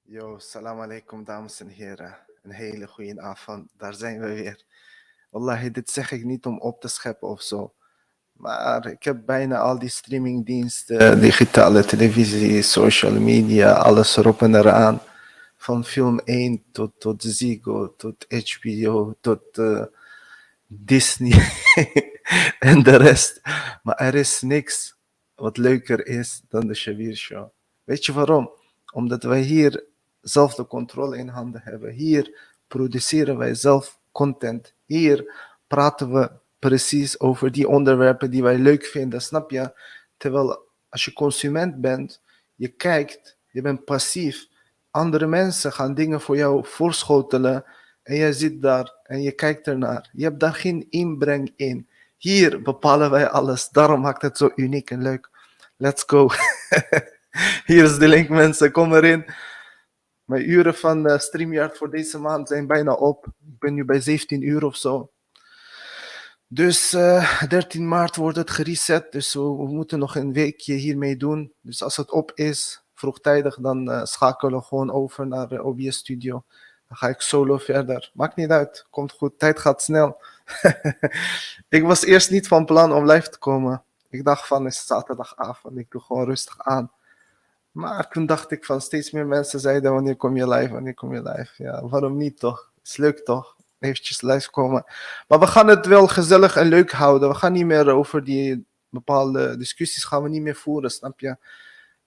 Yo, salam alaikum dames en heren. Een hele goede avond, daar zijn we weer. Wallahi, dit zeg ik niet om op te scheppen of zo. Maar ik heb bijna al die streamingdiensten, digitale televisie, social media, alles erop en eraan. Van film 1 tot Ziggo, tot HBO, tot Disney en de rest. Maar er is niks wat leuker is dan de Shabir Show. Weet je waarom? Omdat wij hier zelf de controle in handen hebben. Hier produceren wij zelf content. Hier praten we precies over die onderwerpen die wij leuk vinden, snap je? Terwijl als je consument bent, je kijkt, je bent passief. Andere mensen gaan dingen voor jou voorschotelen en jij zit daar en je kijkt ernaar. Je hebt daar geen inbreng in. Hier bepalen wij alles. Daarom maakt het zo uniek en leuk. Let's go. Hier is de link, mensen. Kom erin. Mijn uren van StreamYard voor deze maand zijn bijna op. Ik ben nu bij 17 uur of zo. Dus 13 maart wordt het gereset. Dus we moeten nog een weekje hiermee doen. Dus als het op is, vroegtijdig, dan schakelen we gewoon over naar de OBS Studio. Dan ga ik solo verder. Maakt niet uit. Komt goed. Tijd gaat snel. Ik was eerst niet van plan om live te komen. Ik dacht van, het is zaterdagavond. Ik doe gewoon rustig aan. Maar toen dacht ik van, steeds meer mensen zeiden, wanneer kom je live? Wanneer kom je live? Ja, waarom niet toch? Is leuk toch? Eventjes live komen. Maar we gaan het wel gezellig en leuk houden. We gaan niet meer over die bepaalde discussies gaan we niet meer voeren, snap je?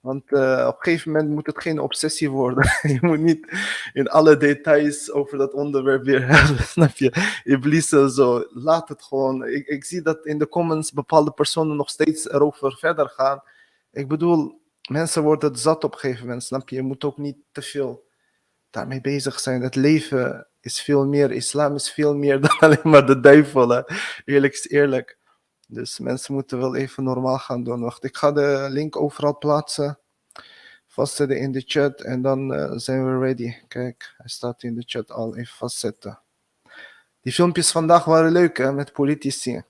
Want op een gegeven moment moet het geen obsessie worden. Je moet niet in alle details over dat onderwerp weer hebben, snap je? Iblis en zo. Laat het gewoon. Ik zie dat in de comments bepaalde personen nog steeds erover verder gaan. Ik bedoel, mensen worden het zat op een gegeven moment, snap je? Je moet ook niet te veel daarmee bezig zijn. Het leven is veel meer, islam is veel meer dan alleen maar de duivel. Hè? Eerlijk is eerlijk. Dus mensen moeten wel even normaal gaan doen. Wacht, ik ga de link overal plaatsen. Vastzetten in de chat en dan zijn we ready. Kijk, hij staat in de chat al. Even vastzetten. Die filmpjes vandaag waren leuk, hè, met politici.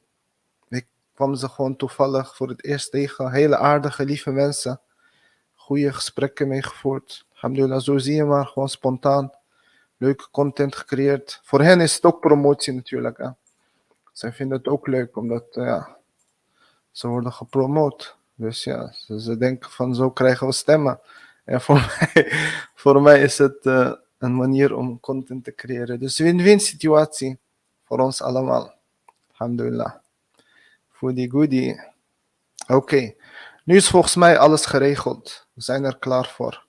Ik kwam ze gewoon toevallig voor het eerst tegen. Hele aardige, lieve mensen. Goede gesprekken meegevoerd. Alhamdulillah, zo zie je maar. Gewoon spontaan. Leuke content gecreëerd. Voor hen is het ook promotie natuurlijk. Hè. Zij vinden het ook leuk, omdat ze worden gepromoot. Dus ja, ze denken van zo krijgen we stemmen. En voor mij is het een manier om content te creëren. Dus win-win situatie voor ons allemaal. Alhamdulillah. Voor die goodie. Oké. Nu is volgens mij alles geregeld. We zijn er klaar voor.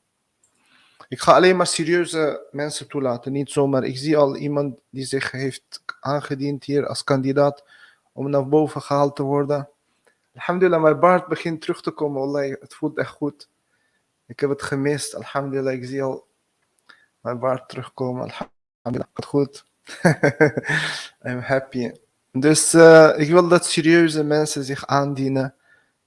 Ik ga alleen maar serieuze mensen toelaten. Niet zomaar. Ik zie al iemand die zich heeft aangediend hier als kandidaat om naar boven gehaald te worden. Alhamdulillah, mijn baard begint terug te komen. Wallahi, het voelt echt goed. Ik heb het gemist. Alhamdulillah, ik zie al mijn baard terugkomen. Alhamdulillah, het goed. I'm happy. Dus ik wil dat serieuze mensen zich aandienen.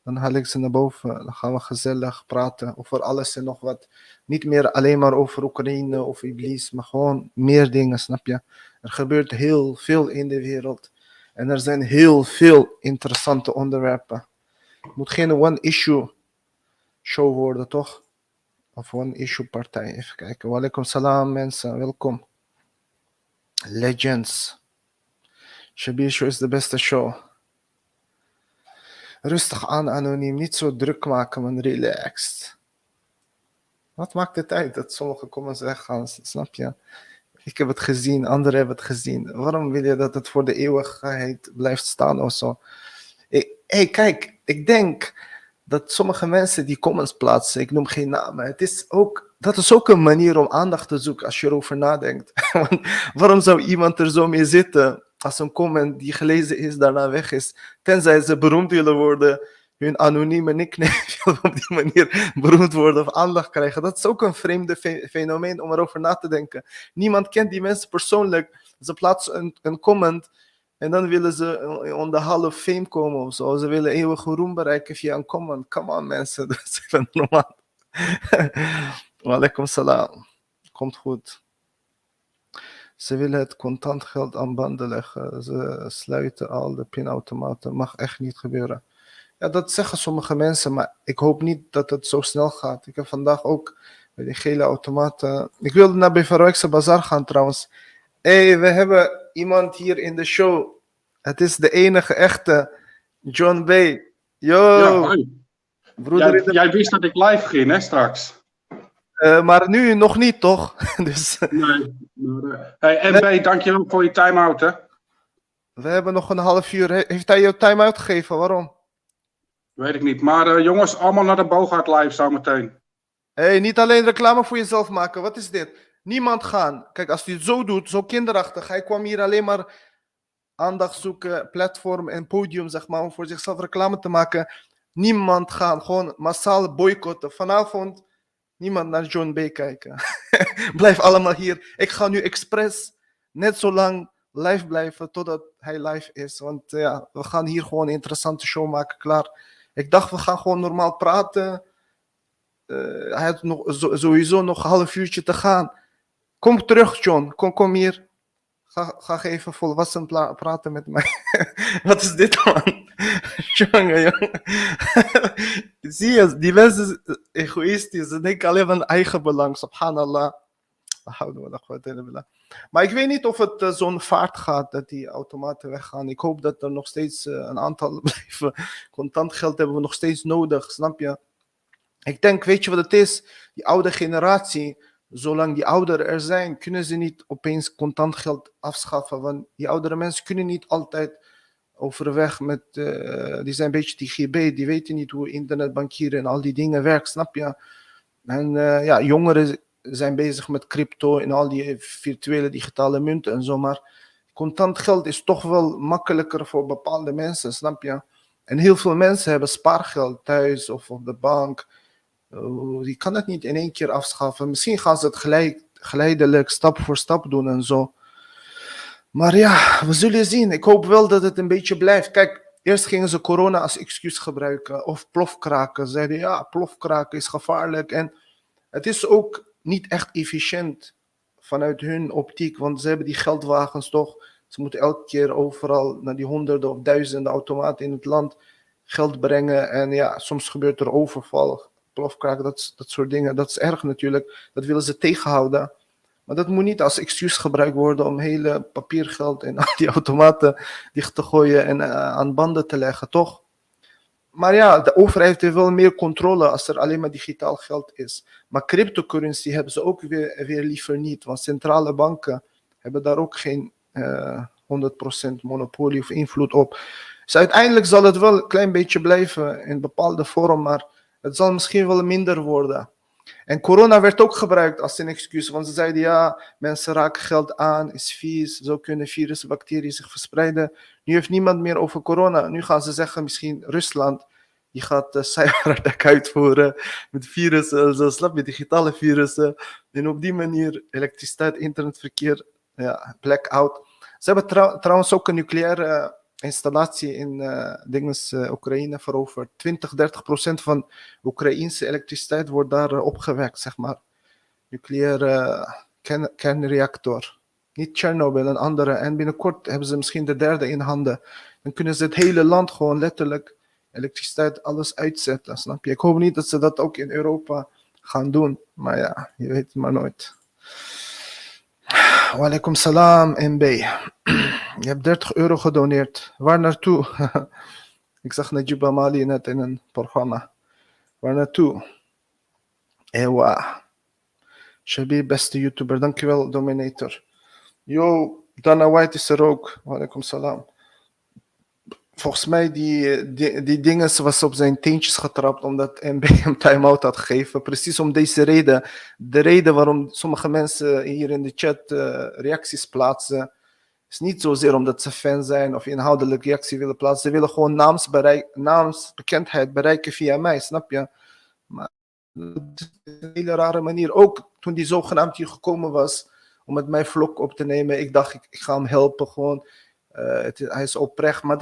Dan haal ik ze naar boven. Dan gaan we gezellig praten over alles en nog wat. Niet meer alleen maar over Oekraïne of Iblis, maar gewoon meer dingen, snap je? Er gebeurt heel veel in de wereld. En er zijn heel veel interessante onderwerpen. Het moet geen one-issue show worden, toch? Of one-issue partij. Even kijken. Walaikum salam mensen, welkom. Legends. Shabir Show is de beste show. Rustig aan, anoniem. Niet zo druk maken, man. Relaxed. Wat maakt het uit dat sommige comments weggaan, snap je? Ik heb het gezien, anderen hebben het gezien. Waarom wil je dat het voor de eeuwigheid blijft staan of zo? Hey, kijk, ik denk dat sommige mensen die comments plaatsen, ik noem geen namen, dat is ook een manier om aandacht te zoeken als je erover nadenkt. Want waarom zou iemand er zo mee zitten als een comment die gelezen is daarna weg is? Tenzij ze beroemd willen worden, hun anonieme nickname op die manier beroemd worden of aandacht krijgen. Dat is ook een vreemde fenomeen om erover na te denken. Niemand kent die mensen persoonlijk. Ze plaatsen een comment en dan willen ze on the Hall of Fame komen of zo. Ze willen eeuwige roem bereiken via een comment. Come on mensen, dat is even normaal. Walaikum salam. Komt goed. Ze willen het contant geld aan banden leggen. Ze sluiten al de pinautomaten. Mag echt niet gebeuren. Ja, dat zeggen sommige mensen, maar ik hoop niet dat het zo snel gaat. Ik heb vandaag ook Bij die gele automaten. Ik wilde naar bij Verwijkse Bazaar gaan trouwens. Hé, we hebben iemand hier in de show. Het is de enige echte John B. Ja, Yo, hoi. broeder in Jij wist dat ik live ging, hè, straks? maar nu nog niet, toch? Dus Nee. Hey, MB, dankjewel voor je time-out, hè? we hebben nog een half uur. Heeft hij jou time-out gegeven? Waarom? Weet ik niet. Maar jongens, allemaal naar de Boogaard live zometeen. Hé, niet alleen reclame voor jezelf maken. Wat is dit? Niemand gaan. Kijk, als hij het zo doet, zo kinderachtig. Hij kwam hier alleen maar aandacht zoeken, platform en podium, zeg maar, om voor zichzelf reclame te maken. Niemand gaan. Gewoon massaal boycotten. Vanavond niemand naar John B. kijken. Blijf allemaal hier. Ik ga nu expres net zo lang live blijven totdat hij live is. Want ja, we gaan hier gewoon een interessante show maken, klaar. Ik dacht, we gaan gewoon normaal praten. Hij had nog, sowieso nog een half uurtje te gaan. Kom terug, John. Kom hier. Ga even volwassen praten met mij. Wat is dit, man? Jongen. Zie je, die mensen zijn egoïstisch. Ze denken alleen aan eigen belang. Subhanallah. Maar ik weet niet of het zo'n vaart gaat dat die automaten weggaan. Ik hoop dat er nog steeds een aantal blijven. Contant geld hebben we nog steeds nodig, snap je? Ik denk, weet je wat het is? Die oude generatie, zolang die ouderen er zijn, kunnen ze niet opeens contant geld afschaffen. Want die oudere mensen kunnen niet altijd overweg met, die zijn een beetje die GB, die weten niet hoe internetbankieren en al die dingen werkt, snap je? En ja, jongeren zijn bezig met crypto en al die virtuele digitale munten en zo, maar contant geld is toch wel makkelijker voor bepaalde mensen, snap je? En heel veel mensen hebben spaargeld thuis of op de bank. Die kan het niet in één keer afschaffen. Misschien gaan ze het geleidelijk, stap voor stap doen en zo. Maar ja, we zullen zien. Ik hoop wel dat het een beetje blijft. Kijk, eerst gingen ze corona als excuus gebruiken. Of plofkraken. Zeiden ja, plofkraken is gevaarlijk. En het is ook niet echt efficiënt vanuit hun optiek. Want ze hebben die geldwagens toch. Ze moeten elke keer overal naar die honderden of duizenden automaten in het land geld brengen. En ja, soms gebeurt er overval, plofkraken, dat soort dingen. Dat is erg natuurlijk. Dat willen ze tegenhouden. Maar dat moet niet als excuus gebruikt worden om hele papiergeld en al die automaten dicht te gooien en aan banden te leggen, toch? Maar ja, de overheid heeft wel meer controle als er alleen maar digitaal geld is. Maar cryptocurrency hebben ze ook weer liever niet, want centrale banken hebben daar ook geen 100% monopolie of invloed op. Dus uiteindelijk zal het wel een klein beetje blijven in bepaalde vorm, maar het zal misschien wel minder worden. En corona werd ook gebruikt als een excuus, want ze zeiden ja, mensen raken geld aan, is vies, zo kunnen virussen, bacteriën zich verspreiden. Nu heeft niemand meer over corona. Nu gaan ze zeggen misschien Rusland, die gaat cyberattack uitvoeren met virussen, zo snap je, digitale virussen. En op die manier elektriciteit, internetverkeer, ja, blackout. Ze hebben trouwens ook een nucleaire installatie in Oekraïne veroverd. 20-30% van Oekraïnse elektriciteit wordt daar opgewekt, zeg maar. Nucleaire kernreactor. Niet Chernobyl, een andere. En binnenkort hebben ze misschien de derde in handen. Dan kunnen ze het hele land gewoon letterlijk elektriciteit, alles uitzetten, snap je? Ik hoop niet dat ze dat ook in Europa gaan doen. Maar ja, je weet het maar nooit. Walaikum salam, MB. Je hebt 30 euro gedoneerd. Waar naartoe? Ik zag Najib Amali net in een programma. Waar naartoe? Ewa. Shabir, beste YouTuber. Dankjewel, Dominator. Yo, Dana White is er ook. Walaikum salam. Volgens mij die dingen was op zijn teentjes getrapt omdat MB hem time-out had gegeven. Precies om deze reden. De reden waarom sommige mensen hier in de chat reacties plaatsen is niet zozeer omdat ze fan zijn of inhoudelijk reactie willen plaatsen. Ze willen gewoon naamsbekendheid bereiken via mij, snap je? Maar dat is een hele rare manier. Ook toen die zogenaamd hier gekomen was om met mij vlog op te nemen. Ik dacht, ik ga hem helpen gewoon. Hij is oprecht, maar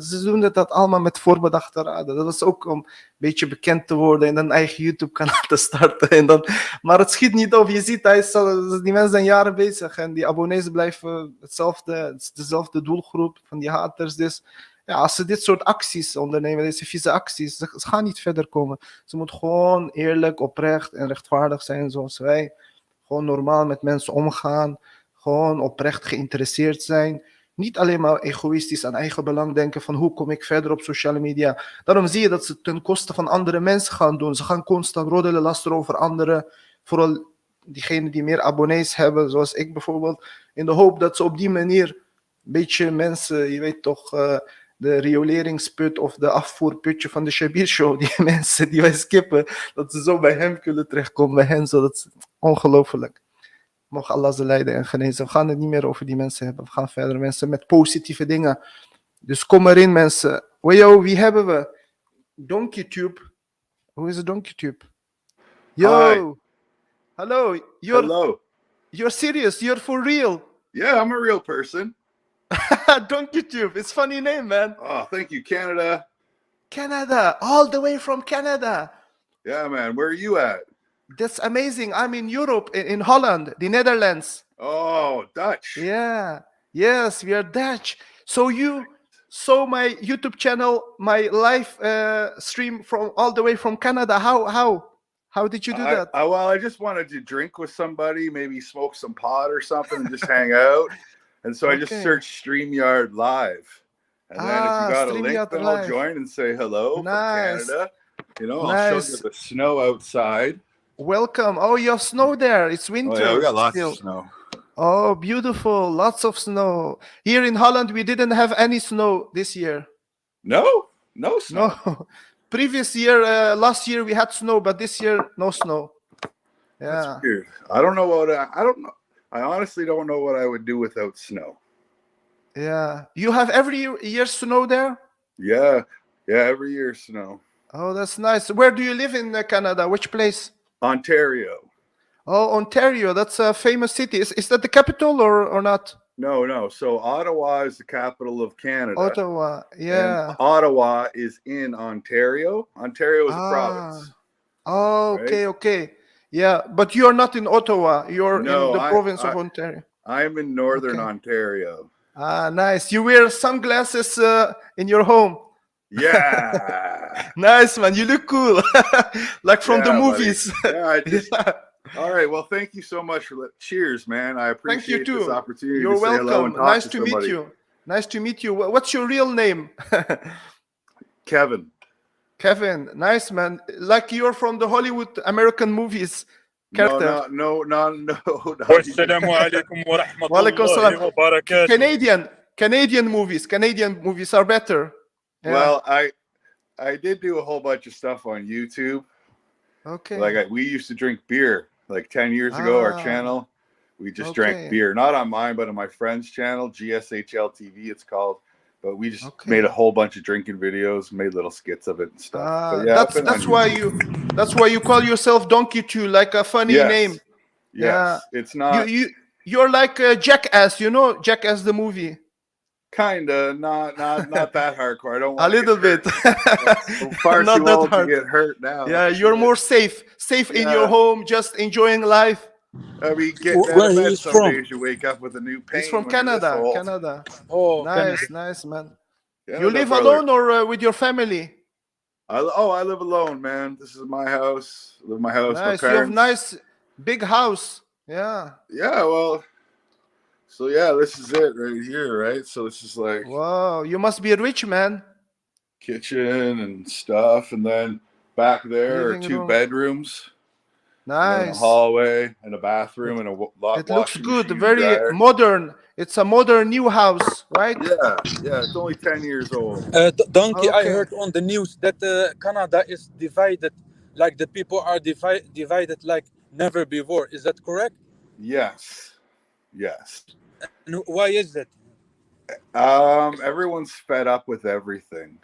ze doen dat allemaal met voorbedachte raden. Dat was ook om een beetje bekend te worden en een eigen YouTube-kanaal te starten. Maar het schiet niet op. Je ziet, die mensen zijn jaren bezig en die abonnees blijven hetzelfde. Het is dezelfde doelgroep van die haters. Dus Ja, als ze dit soort acties ondernemen, deze vieze acties, ze gaan niet verder komen. Ze moeten gewoon eerlijk, oprecht en rechtvaardig zijn zoals wij. Gewoon normaal met mensen omgaan. Gewoon oprecht geïnteresseerd zijn. Niet alleen maar egoïstisch aan eigen belang denken van hoe kom ik verder op sociale media. Daarom zie je dat ze ten koste van andere mensen gaan doen. Ze gaan constant roddelen, lasteren over anderen. Vooral diegenen die meer abonnees hebben, zoals ik bijvoorbeeld. In de hoop dat ze op die manier een beetje mensen, je weet toch, de rioleringsput of de afvoerputje van de Shabir Show, die mensen die wij skippen, dat ze zo bij hem kunnen terechtkomen, bij hen, zodat ongelooflijk. Mogen Allah ze leiden en genezen. We gaan het niet meer over die mensen hebben. We gaan verder, mensen, met positieve dingen. Dus kom erin, mensen. Yo, wie hebben we? DonkeyTube. Hoe is het DonkeyTube? Yo. Hi. Hello. Hello. You're serious? You're for real? Yeah, I'm a real person. DonkeyTube. It's a funny name, man. Oh, thank you, Canada. Canada. All the way from Canada. Yeah, man. Where are you at? That's amazing. I'm in Europe, in Holland, the Netherlands. Oh, Dutch. Yeah. Yes, we are Dutch. So you saw my YouTube channel, my live stream from all the way from Canada. How did you do that? Well, I just wanted to drink with somebody, maybe smoke some pot or something, and just hang out. And so I just searched StreamYard Live. And then if you got a link, then I'll join and say hello from Canada. You know, I'll show you the snow outside. Welcome. Oh, you have snow there. It's winter. Oh, yeah, we got lots still. of snow. Oh, beautiful. Lots of snow. Here in Holland, we didn't have any snow this year. No snow. No. Previous year, last year, we had snow, but this year, no snow. Yeah. That's weird. I don't know what I honestly don't know what I would do without snow. Yeah. You have every year snow there? Yeah, every year snow. Oh, that's nice. Where do you live in Canada? Which place? Ontario. Oh, Ontario. That's a famous city. Is that the capital or not? No. So Ottawa is the capital of Canada. Ottawa. Yeah. And Ottawa is in Ontario. Ontario is a province. Oh, right? okay. Yeah, but you're not in Ottawa. You're in the province of Ontario. I'm in northern Ontario. Ah, nice. You wear sunglasses in your home. Yeah. Nice, man. You look cool. Like from the movies. All right. Well, thank you so much for cheers, man. I appreciate this opportunity. You're to say welcome. hello and talk Nice to to somebody. meet you. Nice to meet you. What's your real name? Kevin. Kevin. Nice, man. Like you're from the Hollywood American movies. Character. No. Wassalamu alaikum wa rahmatullahi wa barakatuh. Canadian movies are better. Yeah. Well, I did do a whole bunch of stuff on YouTube. Okay. Like we used to drink beer like 10 years ago. Our channel, we just drank beer, not on mine, but on my friend's channel, GSHL TV. It's called. But we just made a whole bunch of drinking videos, made little skits of it and stuff. But yeah, that's why you call yourself DonkeyTube, like a funny name. Yes, yeah. It's not. You're like Jackass, you know Jackass the movie. Kinda, not that hardcore. I don't want a little bit. Far not too that old hard. To get hurt now. Yeah, you're more safe in your home, just enjoying life. I mean, where he's some days you wake up with a new pain. He's from Canada. Canada. Oh, nice, man. Canada, you live alone or with your family? I live alone, man. This is my house. I live in my house. Nice. My you have nice big house. Yeah. Yeah. Well. So yeah, this is it right here, right? So this is like. Wow, you must be a rich man. Kitchen and stuff, and then back there are two bedrooms. Nice. A hallway and a bathroom and a lot. It looks good. Very modern. It's a modern new house, right? Yeah. It's only 10 years old. Donkey, I heard on the news that Canada is divided, like the people are divided like never before. Is that correct? Yes. And why is that? Everyone's fed up with everything,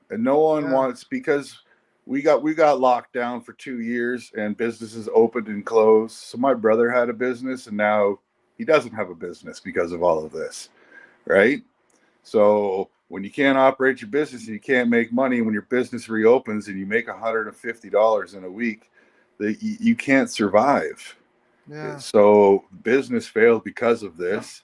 and no one wants, because we got locked down for 2 years and businesses opened and closed. So my brother had a business and now he doesn't have a business because of all of this, right? So when you can't operate your business and you can't make money, when your business reopens and you make $150 in a week, you can't survive. Yeah. So business failed because of this.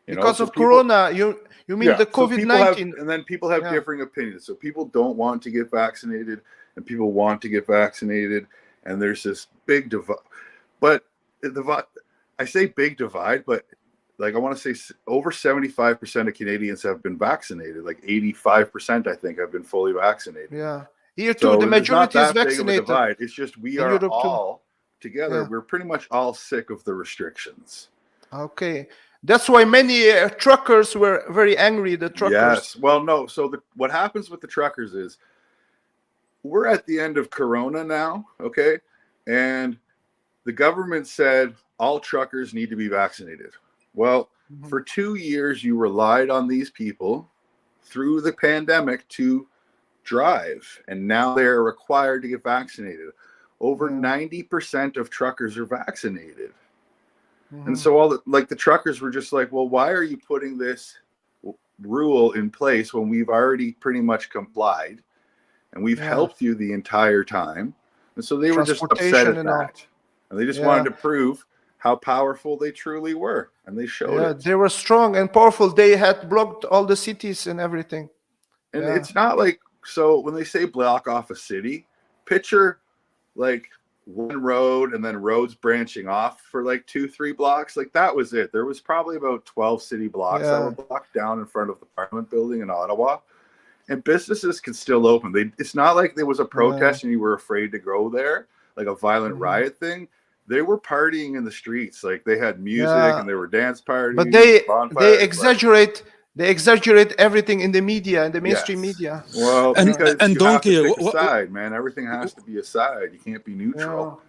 You know, Because so of people, Corona, you mean the so people have, COVID-19? and then people have Yeah. differing opinions. So people don't want to get vaccinated, and people want to get vaccinated, and there's this big divide. But I say big divide, but like I want to say over 75% of Canadians have been vaccinated. Like 85%, I think, have been fully vaccinated. Yeah. Here too, So the there's not majority is that big of a vaccinated. divide. It's just we In are Europe too. all together. Yeah. We're pretty much all sick of the restrictions. Okay. That's why many truckers were very angry, the truckers. Yes. Well, no. So what happens with the truckers is we're at the end of Corona now, okay? And the government said all truckers need to be vaccinated. Well, for 2 years, you relied on these people through the pandemic to drive, and now they're required to get vaccinated. Over 90% of truckers are vaccinated. And so the truckers were just like, well, why are you putting this rule in place when we've already pretty much complied and we've helped you the entire time? And so they were just upset at that. And they just wanted to prove how powerful they truly were. And they showed it. They were strong and powerful. They had blocked all the cities and everything. And it's not like, so when they say block off a city, picture like one road and then roads branching off for like 2-3 blocks. Like that was it. There was probably about 12 city blocks that were blocked down in front of the Parliament building in Ottawa. And businesses could still open. It's not like there was a protest and you were afraid to go there, like a violent riot thing. They were partying in the streets. Like they had music and there were dance parties. But they bonfires, they exaggerate everything in the media, in the mainstream media. Well, And- because and you have Donkey, to pick a what- side, man. Everything has to be a side. You can't be neutral.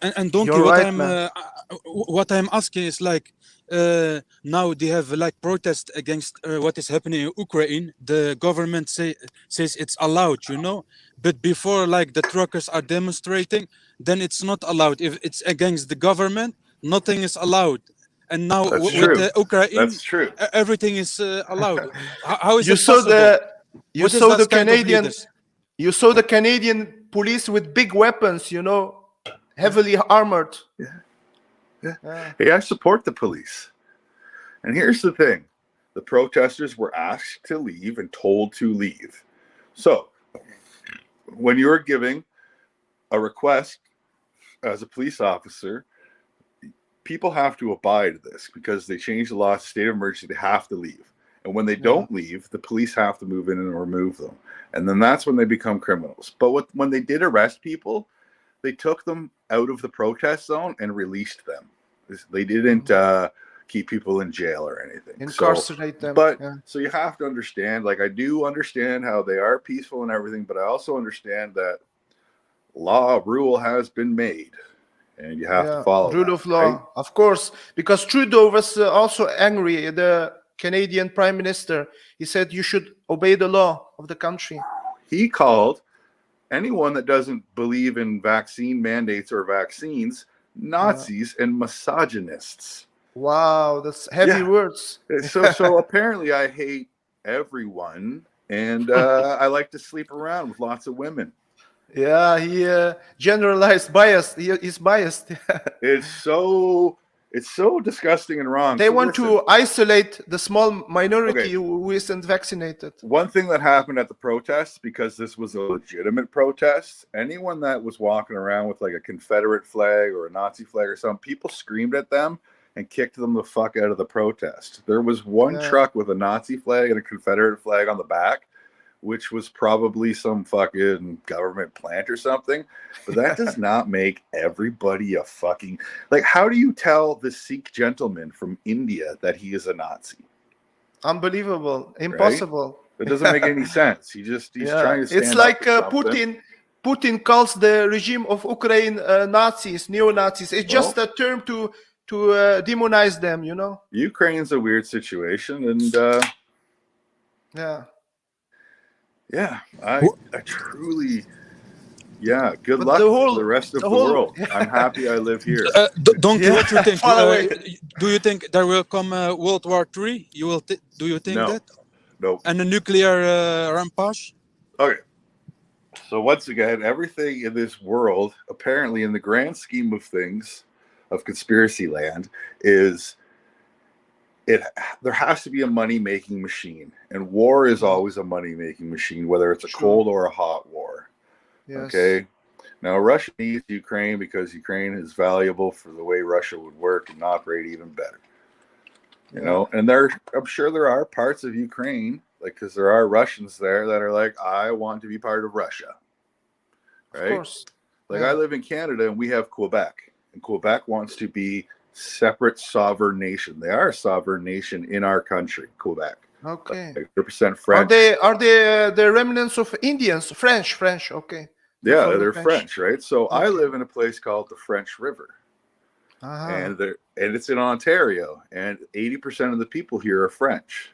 And Donkey, You're what right, man. I'm asking is like now they have like protest against what is happening in Ukraine. The government says it's allowed, you know, but before like the truckers are demonstrating, then it's not allowed. If it's against the government, nothing is allowed. And now That's with true. the Ukraine, That's true. everything is allowed. How is You it saw possible? you What is saw that the kind of Canadian leaders? you saw the Canadian police with big weapons, you know, heavily armored. Hey, I support the police. And here's the thing. The protesters were asked to leave and told to leave. So when you're giving a request as a police officer, people have to abide this because they changed the law, state of emergency, they have to leave. And when they don't leave, the police have to move in and remove them. And then that's when they become criminals. But when they did arrest people, they took them out of the protest zone and released them. They didn't keep people in jail or anything. Incarcerate them. But Yeah. so you have to understand, like I do understand how they are peaceful and everything, but I also understand that rule has been made. And you have to follow rule that, of law, right? of course, because Trudeau was also angry. The Canadian Prime Minister, he said you should obey the law of the country. He called anyone that doesn't believe in vaccine mandates or vaccines Nazis and misogynists. Wow, that's heavy words. So apparently I hate everyone, and I like to sleep around with lots of women. Yeah, he generalized bias. He's biased. It's so disgusting and wrong. They So want listen, to isolate the small minority Okay. who isn't vaccinated. one thing that happened at the protests, because this was a legitimate protest, anyone that was walking around with like a Confederate flag or a Nazi flag or something, people screamed at them and kicked them the fuck out of the protest. There was one truck with a Nazi flag and a Confederate flag on the back, which was probably some fucking government plant or something. But that does not make everybody a fucking... Like, how do you tell the Sikh gentleman from India that he is a Nazi? Unbelievable, impossible. It doesn't make any sense. He's trying to stand It's like up for something. Putin calls the regime of Ukraine Nazis, neo-Nazis. It's just a term to demonize them, you know. Ukraine's a weird situation, and I truly, good But luck the whole- to the rest of the the whole- world. I'm happy I live here. Donkey, what do you think? Far away. Do you think there will come World War III? Do you think No. that? Nope. And a nuclear rampage? Okay. So once again, everything in this world, apparently in the grand scheme of things, of conspiracy land, is there has to be a money-making machine, and war is always a money-making machine, whether it's a True. cold or a hot war. Yes. Okay. Now, Russia needs Ukraine because Ukraine is valuable for the way Russia would work and operate even better. You know, and I'm sure there are parts of Ukraine, like, because there are Russians there that are like, I want to be part of Russia. Right? Of course. Like, Yeah. I live in Canada and we have Quebec, and Quebec wants to be separate sovereign nation. They are a sovereign nation in our country, Quebec. Okay. Like 100% Are French. they the remnants of Indians? French. Okay. Yeah, from the they're French, right? So I Okay. live in a place called the French River. And it's in Ontario, and 80% of the people here are French.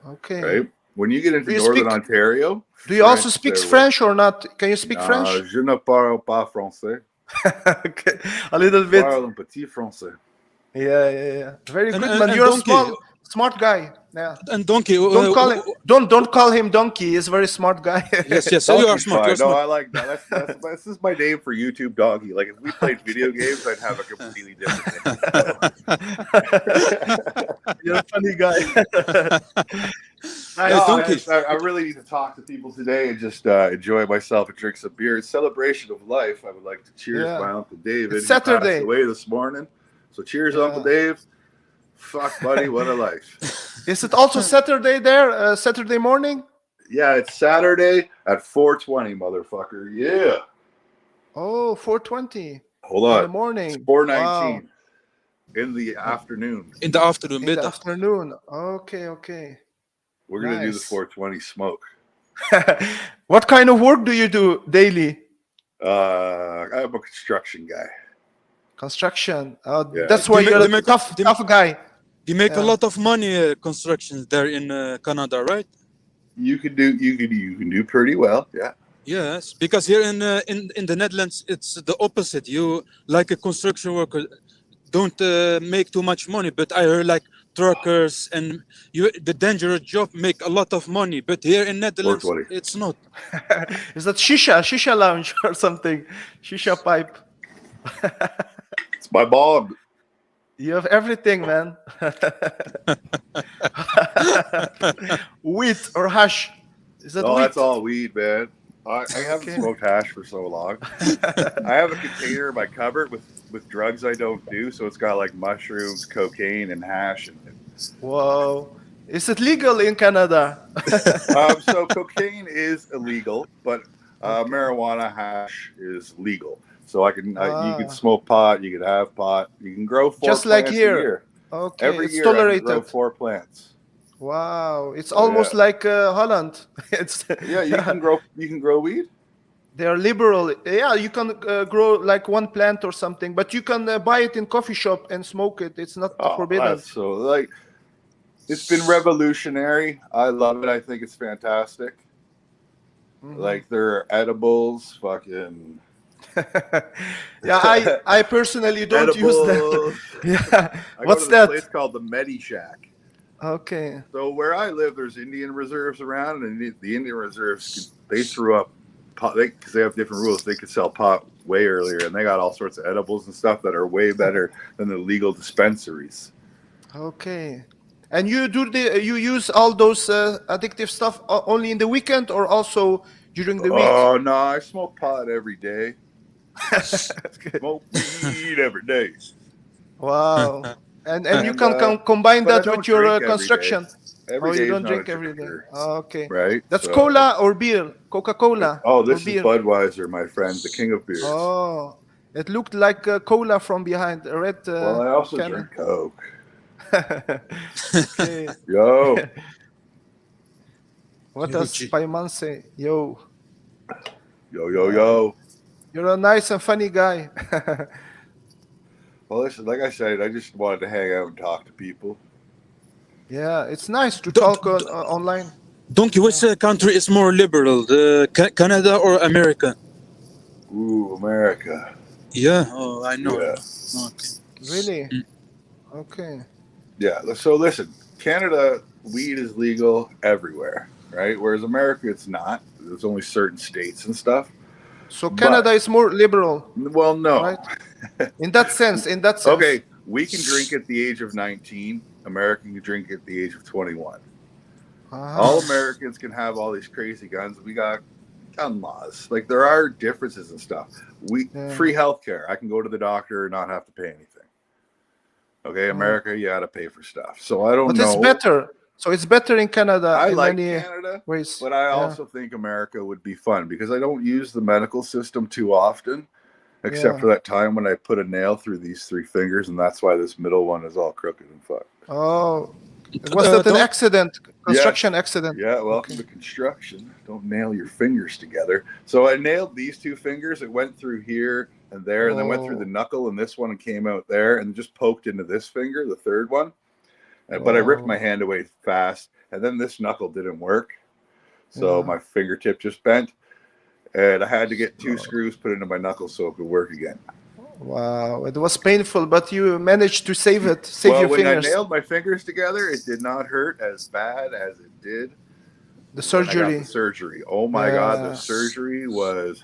Okay. Right? When you get into Do you northern speak- Ontario, Do you also French speak is French or not? Can you speak French? Je ne parle pas français. Okay. A little Je bit. parle un petit français. Yeah. Very And- good, and- man. and You're Donkey- a smart guy. Yeah. And Donkey, Don't call him Donkey. He's a very smart guy. yes, so you are Donkey's smart. fine. You're No, smart. I like that. That's this is my name for YouTube, Doggy. Like, if we played video games, I'd have a completely different name. You're a funny guy. Hey, No, Donkey. I really need to talk to people today and just enjoy myself and drink some beer. It's celebration of life. I would like to cheers Yeah. my Uncle David. It's He passed Saturday. away this morning. So cheers, Yeah. Uncle Dave. Fuck, buddy, what a life. Is it also Saturday there? Saturday morning? Yeah, it's Saturday at 4:20, motherfucker. Yeah. Oh, 4:20 Hold in the on. morning. It's 4:19 in the afternoon. In the afternoon, In the middag. afternoon. Okay. We're gonna do the Nice. 4:20 smoke. What kind of work do you do daily? I'm a construction guy. Construction. Yeah. That's why They you're make- a tough guy. You make a Yeah. lot of money constructions there in Canada, right? You can do pretty well. Yeah. Yes, because here in the Netherlands, it's the opposite. You, like a construction worker, don't make too much money. But I heard like truckers and the dangerous job make a lot of money. But here in Netherlands, 420. it's not. Is that shisha lounge or something? Shisha pipe. It's my mom. You have everything, man. Wheat or hash. Is that Oh, wheat? that's all weed, man. I haven't Okay. smoked hash for so long. I have a container in my cupboard with drugs I don't do, so it's got like mushrooms, cocaine, and hash. Whoa. Is it legal in Canada? So cocaine is illegal, but marijuana hash is legal. So you can smoke pot, you can have pot, you can grow 4 Just plants like here. a year. Okay, Every it's year I can grow tolerated. 4 plants. Wow, it's almost like Holland. It's Yeah, you can grow weed. they are liberal. Yeah, you can grow like one plant or something, but you can buy it in coffee shop and smoke it. It's not forbidden. That's so like it's been revolutionary. I love it. I think it's fantastic. Mhm. Like there are edibles, fucking Yeah, I personally don't use that. edibles. Yeah, I what's go to this that? place called the Medi Shack. Okay. So where I live, there's Indian reserves around, and the Indian reserves they threw up pot because they have different rules. They could sell pot way earlier, and they got all sorts of edibles and stuff that are way better than the legal dispensaries. Okay. And you use all those addictive stuff only in the weekend or also during the week? Oh no, I smoke pot every day. Smoke weed every day. Wow. And you And, can combine but I that don't with your drink every construction. day. Every Oh, day you is don't not drink a every day. drinker, Oh, okay. right? That's So- cola or beer? Coca-Cola? Oh, or this is beer? Budweiser, my friend, the king of beers. Oh, it looked like cola from behind. A red Well, I also can. drink Coke. Okay. Yo, What Yo, does G. Paiman say? Yo, yo. you're a nice and funny guy. Well, listen, like I said, I just wanted to hang out and talk to people. Yeah, it's nice to Don't- talk online. Donkey, which country is more liberal, Canada or America? Ooh, America. Yeah, oh, I know. Yeah. Okay. Really? Mm. Okay. Yeah. So listen, Canada, weed is legal everywhere, right? Whereas America, it's not. There's only certain states and stuff. So But- Canada is more liberal, Well, no. right? In that sense. Okay, we can drink at the age of 19, American can drink at the age of 21. Ah. All Americans can have all these crazy guns. We got gun laws. Like there are differences and stuff. Free healthcare. I can go to the doctor and not have to pay anything. Okay, America, you got to pay for stuff. So I don't know. But it's better. So it's better in Canada. I in like many Canada, ways. but I also think America would be fun because I don't use the medical system too often, except for that time when I put a nail through these 3 fingers, and that's why this middle one is all crooked and fucked. Oh, was that an accident? Construction accident? Yeah, welcome to construction. Don't nail your fingers together. So I nailed these 2 fingers. It went through here and there, and then went through the knuckle and this one and came out there and just poked into this finger, the 3rd one. But I ripped my hand away fast, and then this knuckle didn't work. So my fingertip just bent, and I had to get 2 screws put into my knuckle so it could work again. Wow, it was painful, but you managed to save it. Save your fingers. When I nailed my fingers together, it did not hurt as bad as it did the surgery. When I got the surgery. Oh my God, the surgery was.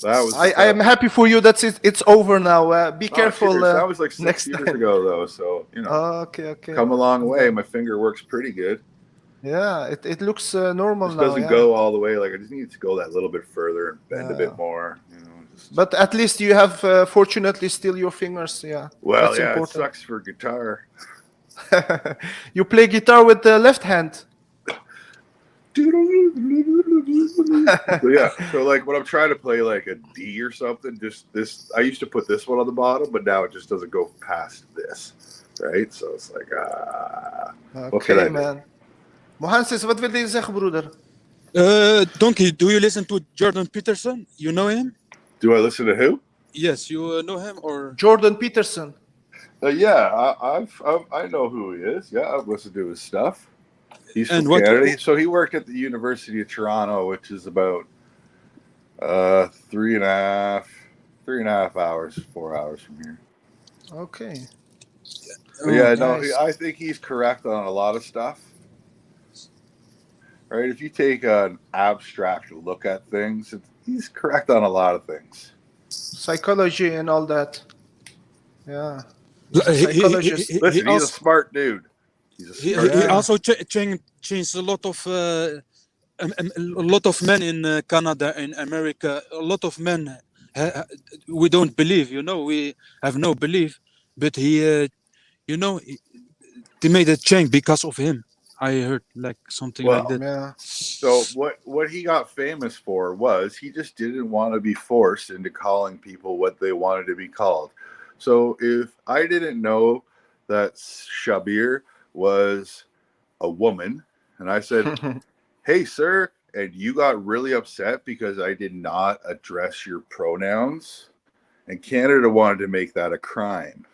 That was. I am happy for you that it's over now. Be careful. That was like 6 next years time. ago, though. So you know. Okay. Come a long way. My finger works pretty good. Yeah, it looks normal It now. doesn't go all the way. Like I just need to go that little bit further and bend a bit more. You know. But at least you have, fortunately, still your fingers. Yeah. Well, that's important. It sucks for guitar. You play guitar with the left hand. Yeah, so like when I'm trying to play like a D or something, just this, I used to put this one on the bottom, but now it just doesn't go past this, right? So it's like, what can I do? Man. Mohansis, wat wilde je zeggen, broeder? Donkey, do you listen to Jordan Peterson? You know him? Do I listen to who? Yes, you know him or? Jordan Peterson. Yeah, I know who he is. Yeah, I've listened to his stuff. He's from And Canada. So he worked at the University of Toronto, which is about 3.5 hours, 4 hours from here. Okay. But yeah, nice. no, I think he's correct on a lot of stuff. Right? If you take an abstract look at things, he's correct on a lot of things. Psychology and all that. Yeah. Psychologist. Listen, he's a smart dude. He also changed a lot of men in Canada and America. A lot of men we don't believe, we have no belief, but he, they made a change because of him. I heard like something like that. Yeah. So what he got famous for was he just didn't want to be forced into calling people what they wanted to be called. So if I didn't know that Shabir was a woman and I said, hey, sir, and you got really upset because I did not address your pronouns, and Canada wanted to make that a crime.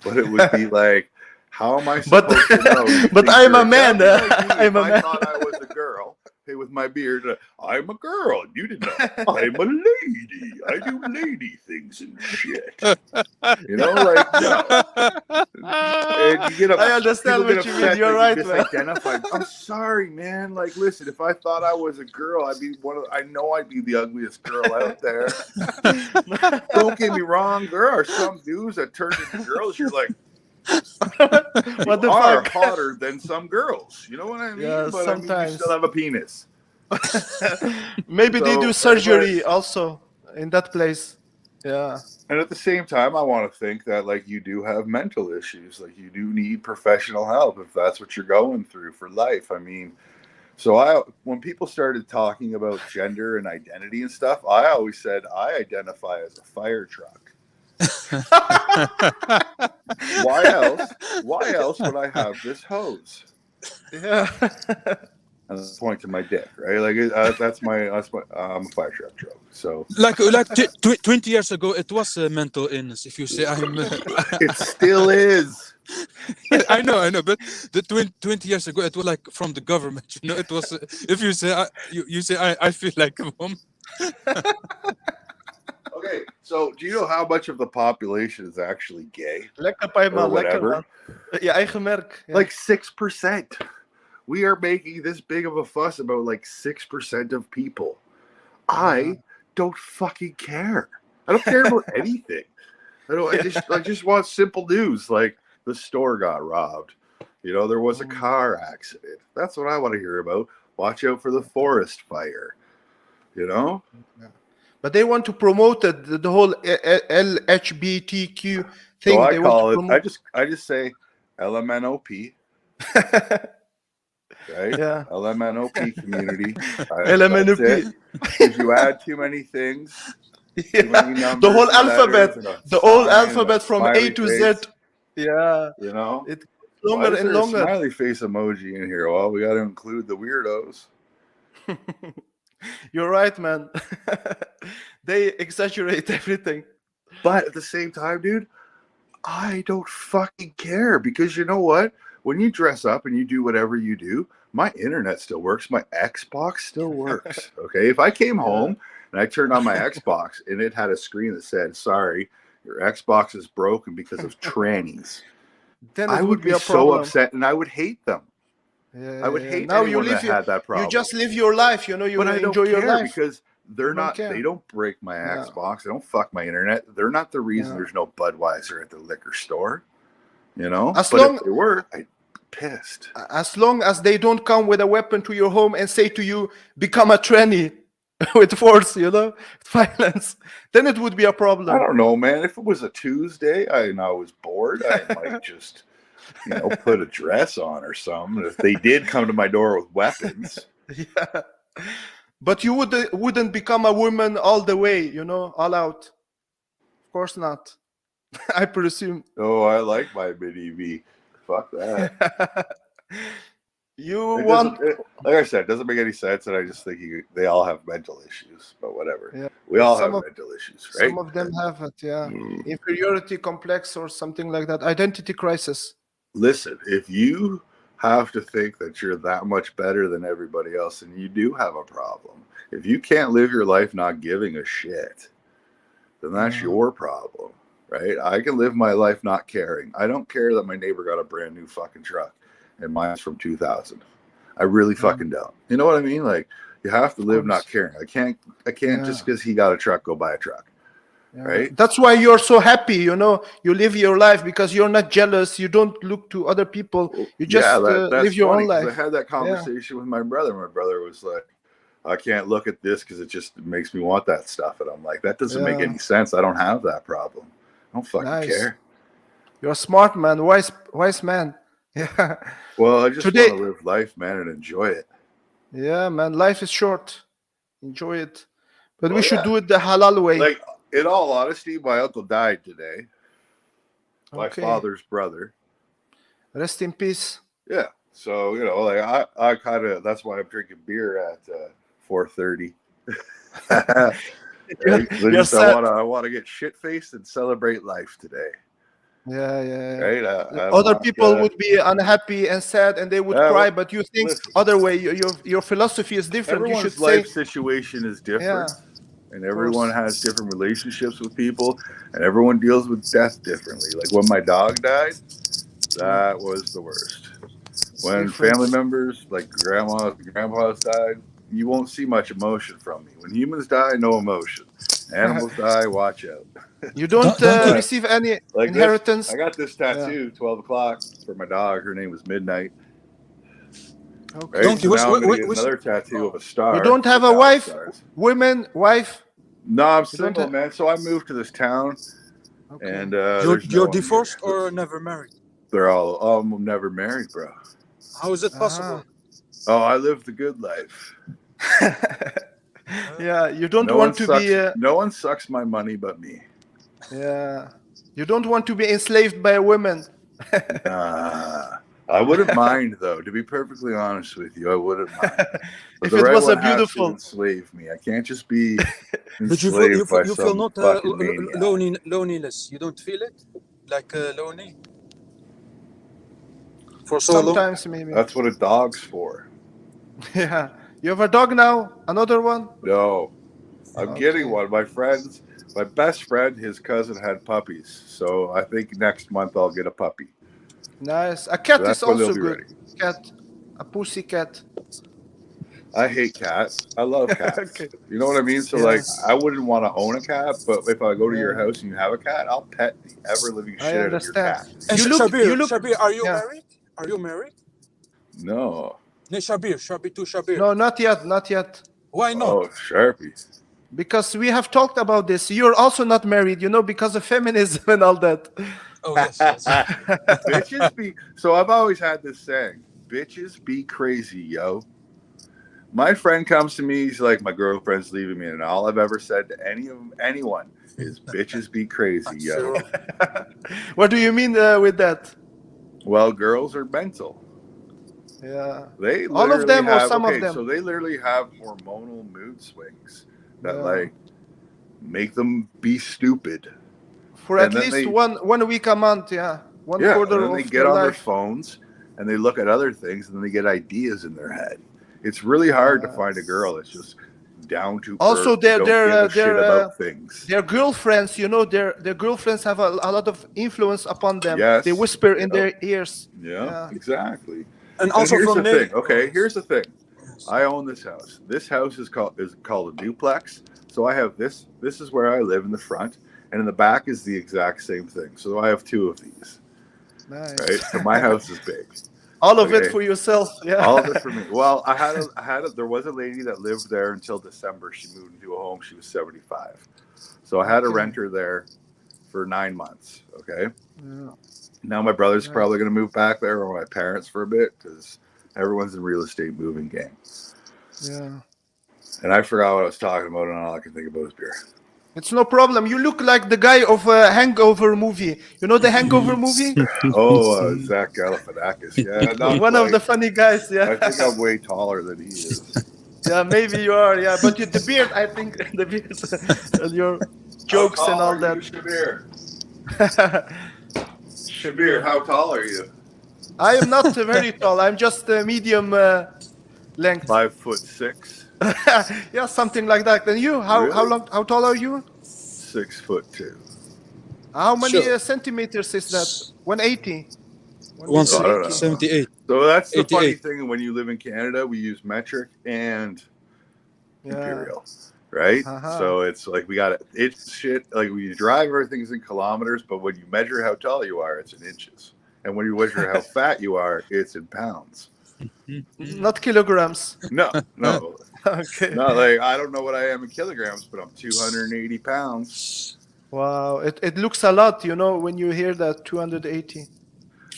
But it would be like, how am I supposed to know? But I'm a man. I'm a man. I thought I was a girl. Hey, with my beard, I'm a girl. You didn't know. I'm a lady. I do lady things and shit. Like, no. And you get I understand what you mean. You're right, man. I'm sorry, man. Like, listen, if I thought I was a girl, I'd be I know I'd be the ugliest girl out there. Don't get me wrong. There are some dudes that turn into girls. You're like, what the are fuck? hotter than some girls. You know what I mean? Yeah, but sometimes. I mean, you still have a penis. Maybe they do surgery also in that place. Yeah. And at the same time, I want to think that like you do have mental issues. Like you do need professional help if that's what you're going through for life. I mean, so when people started talking about gender and identity and stuff, I always said I identify as a fire truck. Why else would I have this hose? Yeah. And I point to my dick, right? Like that's my I'm a fire truck joke. So like 20 years ago, it was a mental illness. If you say it still is. I know, but the 20 years ago, it was like from the government. It was if you say you say I feel like a woman. Okay, so do you know how much of the population is actually gay? Lekker pijman, lekker man. Je eigen merk. Yeah. Like 6%. We are making this big of a fuss about like 6% of people. I don't fucking care. I don't care about anything. I just want simple news, like the store got robbed. There was a car accident. That's what I want to hear about. Watch out for the forest fire. But they want to promote the whole LHBTQ thing. So I They want call to it. promote. I just say LMNOP. Right? Yeah. LMNOP community. That's LMNOP. it. Because you add too many things, too many numbers, The whole and letters, alphabet, and a the whole sign, and a alphabet from A smiley to face, Z. Yeah, it gets Why longer is and there a longer. smiley face emoji in here? Well, we got to include the weirdos. You're right, man. They exaggerate everything. But at the same time, dude, I don't fucking care, because you know what? When you dress up and you do whatever you do, my internet still works. My Xbox still works. Okay. If I came home and I turned on my Xbox and it had a screen that said, "Sorry, your Xbox is broken because of trannies," Then I it would be be a so problem. upset, and I would hate them. Yeah, I would yeah. hate Now you anyone that live had that problem. you just live your life, you But I don't enjoy your care, life. because they're You don't not. care. They don't break my Yeah. Xbox. They don't fuck my internet. They're not the reason Yeah. there's no Budweiser at the liquor store. As But long- if they were, I'd be pissed. As long as they don't come with a weapon to your home and say to you, become a tranny with force, violence, then it would be a I problem. don't know, man. If it was a Tuesday and I was bored, I might just, put a dress on or something. If they did come to my door with weapons, Yeah. But you wouldn't become a woman all the way, all out. Of course not. I presume. oh, I like my mini V. Fuck that. You It want. doesn't, like I said, it doesn't make any sense, and I just think they all have mental issues. But whatever. Yeah. We all Some have of- mental issues, right? Some of them have it, yeah. Inferiority complex or something like that. Identity crisis. Listen, if you have to think that you're that much better than everybody else, and you do have a problem. If you can't live your life not giving a shit, then that's your problem, right? I can live my life not caring. I don't care that my neighbor got a brand new fucking truck and mine's from 2000. I really fucking don't. You know what I mean? Like, you have to live not caring. I can't just because he got a truck go buy a truck. Yeah. Right? That's why you're so happy, you live your life because you're not jealous. You don't look to other people. You just that's live your funny, own 'cause life. I had that conversation with my brother. My brother was like, I can't look at this because it just makes me want that stuff. And I'm like, that doesn't make any sense. I don't have that problem. I don't fucking care. You're a smart man, wise man. Yeah. Well, I just Today- want to live life, man, and enjoy it. Yeah, man. Life is short. Enjoy it. But we Well, should yeah. do it the halal way. Like, in all honesty, my uncle died today. My Okay. father's brother. Rest in peace. Yeah. So, like I kind of, that's why I'm drinking beer at 4:30. You're sad. I want to get shit faced and celebrate life today. Yeah. Right? Other people would be unhappy and sad and they would Yeah, cry, well, but you think listen. other way. Your philosophy is different. You should Everyone's life say, situation is different, and course. everyone has different relationships with people, and everyone deals with death differently. Like when my dog died, that was the worst. When different. family members like grandpas died, you won't see much emotion from me. When humans die, no emotion. Animals die, watch out. You don't Don't- receive any Like inheritance. this, I got this tattoo, 12 o'clock, for my dog. Her name was Midnight. Okay. Right? Donkey, So what's- now I'm gonna what- get what's- another tattoo of a star. You don't have a without wife, stars. wife. No, I'm You don't single, have- man. So I moved to this town, Okay. and You're there's no one divorced here. or never married? They're all never married, bro. How is it possible? Oh, I live the good life. Yeah, you don't No want one to be. sucks- no one sucks my money but me. Yeah, you don't want to be enslaved by a woman. I wouldn't mind, though. To be perfectly honest with you, I wouldn't mind. But If the it right was a one has to beautiful- enslave me. I can't just be But you enslaved by feel some not fucking maniac. loneliness. You don't feel it? Like lonely? For so long? Sometimes maybe. That's what a dog's for. Yeah. You have a dog now? Another one? No, I'm Okay. getting one. My best friend, his cousin had puppies. So I think next month I'll get a puppy. Nice. A cat That's is when they'll also be good. ready. Cat. A pussy cat. I hate cats. I love cats. Okay. You know what I mean? So Yeah. like, I wouldn't want to own a cat, but if I go to your Yeah. house and you have a cat, I'll pet the ever living I shit out of your understand. cat. And You Shabir, look. Shabir, are you Yeah. married? Are you married? No. No, Shabir to Shabir. No, not yet, not yet. Why not? Oh, Sharpie. Because we have talked about this. You're also not married, because of feminism and all that. Oh, yes, yes. Bitches be. So I've always had this saying: bitches be crazy, yo. My friend comes to me, he's like, my girlfriend's leaving me, and all I've ever said to anyone is, bitches be crazy, yo. What do you mean with that? Well, girls are mental. Yeah. They All of literally them or have, some of okay, them? so they literally have hormonal mood swings that Yeah. like make them be stupid. For And at then least they- 1 week a month, yeah. One Yeah, quarter and then they of get their on their life. phones and they look at other things and then they get ideas in their head. It's really hard to find a girl that's just down to Also, earth, don't give a shit they're, about things. Their girlfriends, their girlfriends have a lot of influence upon them. Yes. They whisper in Yep. their ears. Yeah, Yeah. exactly. And And also here's from the me. thing. Okay, here's the thing. I own this house. This house is called a duplex. So I have this. This is where I live in the front, and in the back is the exact same thing. So I have two of these. Nice. Right. So my house is big. All of it Okay. for yourself. Yeah. All of it for me. Well, there was a lady that lived there until December. She moved into a home. She was 75. So I had a Okay. renter there for 9 months. Okay. Yeah. Now my brother's Nice. probably going to move back there, or my parents for a bit, because everyone's in real estate moving game. Yeah. And I forgot what I was talking about, and all I can think about is beer. It's no problem. You look like the guy of a Hangover movie. You know the Hangover movie? Oh, Zach Galifianakis. Yeah, not One of quite. the funny guys. Yeah. I think I'm way taller than he is. Yeah, maybe you are. Yeah, but the beard, I think the beard, and your jokes and all that. Shabir? Shabir, how tall are you? I am not very tall. I'm just medium length. 5'6", Yeah, something like that. And you? How Really? how tall are you? 6'2". How many Sure. centimeters is that? 180. One I don't know. 78. So that's the funny 88. thing. When you live in Canada, we use metric and Yeah. imperial, right? Uh-huh. So it's like it's shit. Like when you drive, everything's in kilometers, but when you measure how tall you are, it's in inches. And when you measure how fat you are, it's in pounds. Not kilograms. No, no, Okay. no. Like I don't know what I am in kilograms, but I'm 280 pounds. Wow. It looks a lot, when you hear that 280.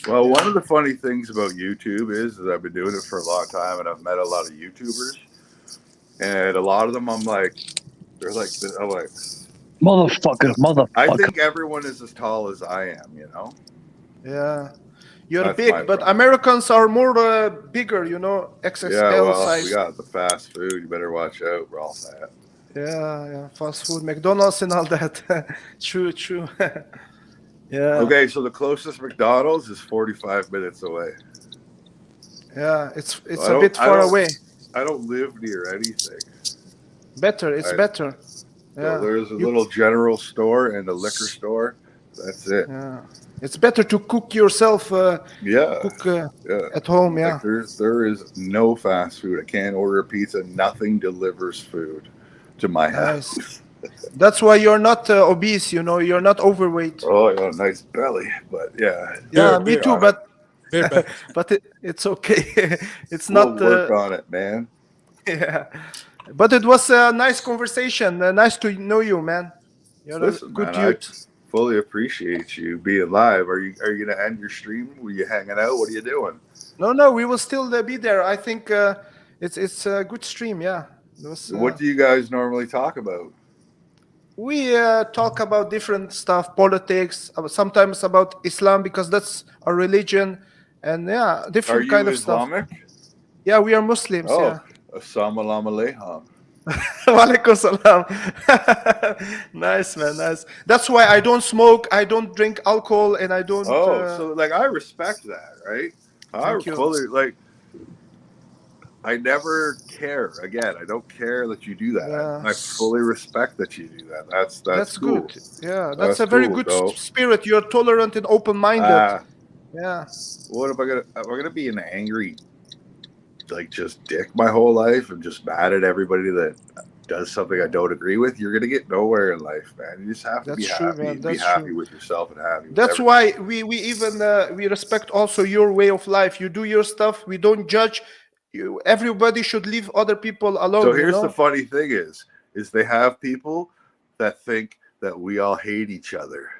Well, one of the funny things about YouTube is that I've been doing it for a long time, and I've met a lot of YouTubers, and a lot of them, I'm like, Motherfucker. I think everyone is as tall as I am, Yeah. You're That's my big, but problem. Americans are more bigger, XXL Yeah, well, size. we got the fast food. You better watch out. We're all fat. Yeah, fast food, McDonald's and all that. True. Yeah. Okay, so the closest McDonald's is 45 minutes away. Yeah, it's I a bit I far don't- away. I don't live near anything. Better, it's I- better. So Yeah. there's a little general store and a liquor store. That's it. Yeah. It's better to cook yourself, Yeah, cook yeah. at home, yeah. Like there is no fast food. I can't order a pizza. Nothing delivers food to my house. Nice. That's why you're not obese, you're not overweight. Oh, I got a nice belly, but yeah. Yeah, We'll me be too, on it. but it's okay. It's We'll not work on it, man. yeah. But it was a nice conversation. Nice to know you, man. You're Listen, a good man, I dude. fully appreciate you being live. Are you gonna end your stream? Were you hanging out? What are you doing? No, we will still be there. I think it's a good stream. Yeah. It was, What do you guys normally talk about? we talk about different stuff, politics, sometimes about Islam because that's our religion, and yeah, Are different you kind of stuff. Islamic? Yeah, we are Muslims. Oh, Yeah. assalamu alaikum. Walaikum salam. Nice, man. Nice. That's why I don't smoke. I don't drink alcohol, and I don't. Oh, so like I respect that, right? I Thank you. fully like. I never care. Again, I don't care that you do that. Yeah. I fully respect that you do that. That's cool. good. Yeah, that's That's a very cool, good though. spirit. You're tolerant and open-minded. Ah, Yeah. what am I gonna be an angry like just dick my whole life and just mad at everybody that does something I don't agree with, you're gonna get nowhere in life, man. You just have to be That's true, happy man. and be That's happy true. with yourself and happy with That's everything. why we even we respect also your way of life. You do your stuff. We don't judge. Everybody should leave other people alone. So here's the funny thing is they have people that think that we all hate each other.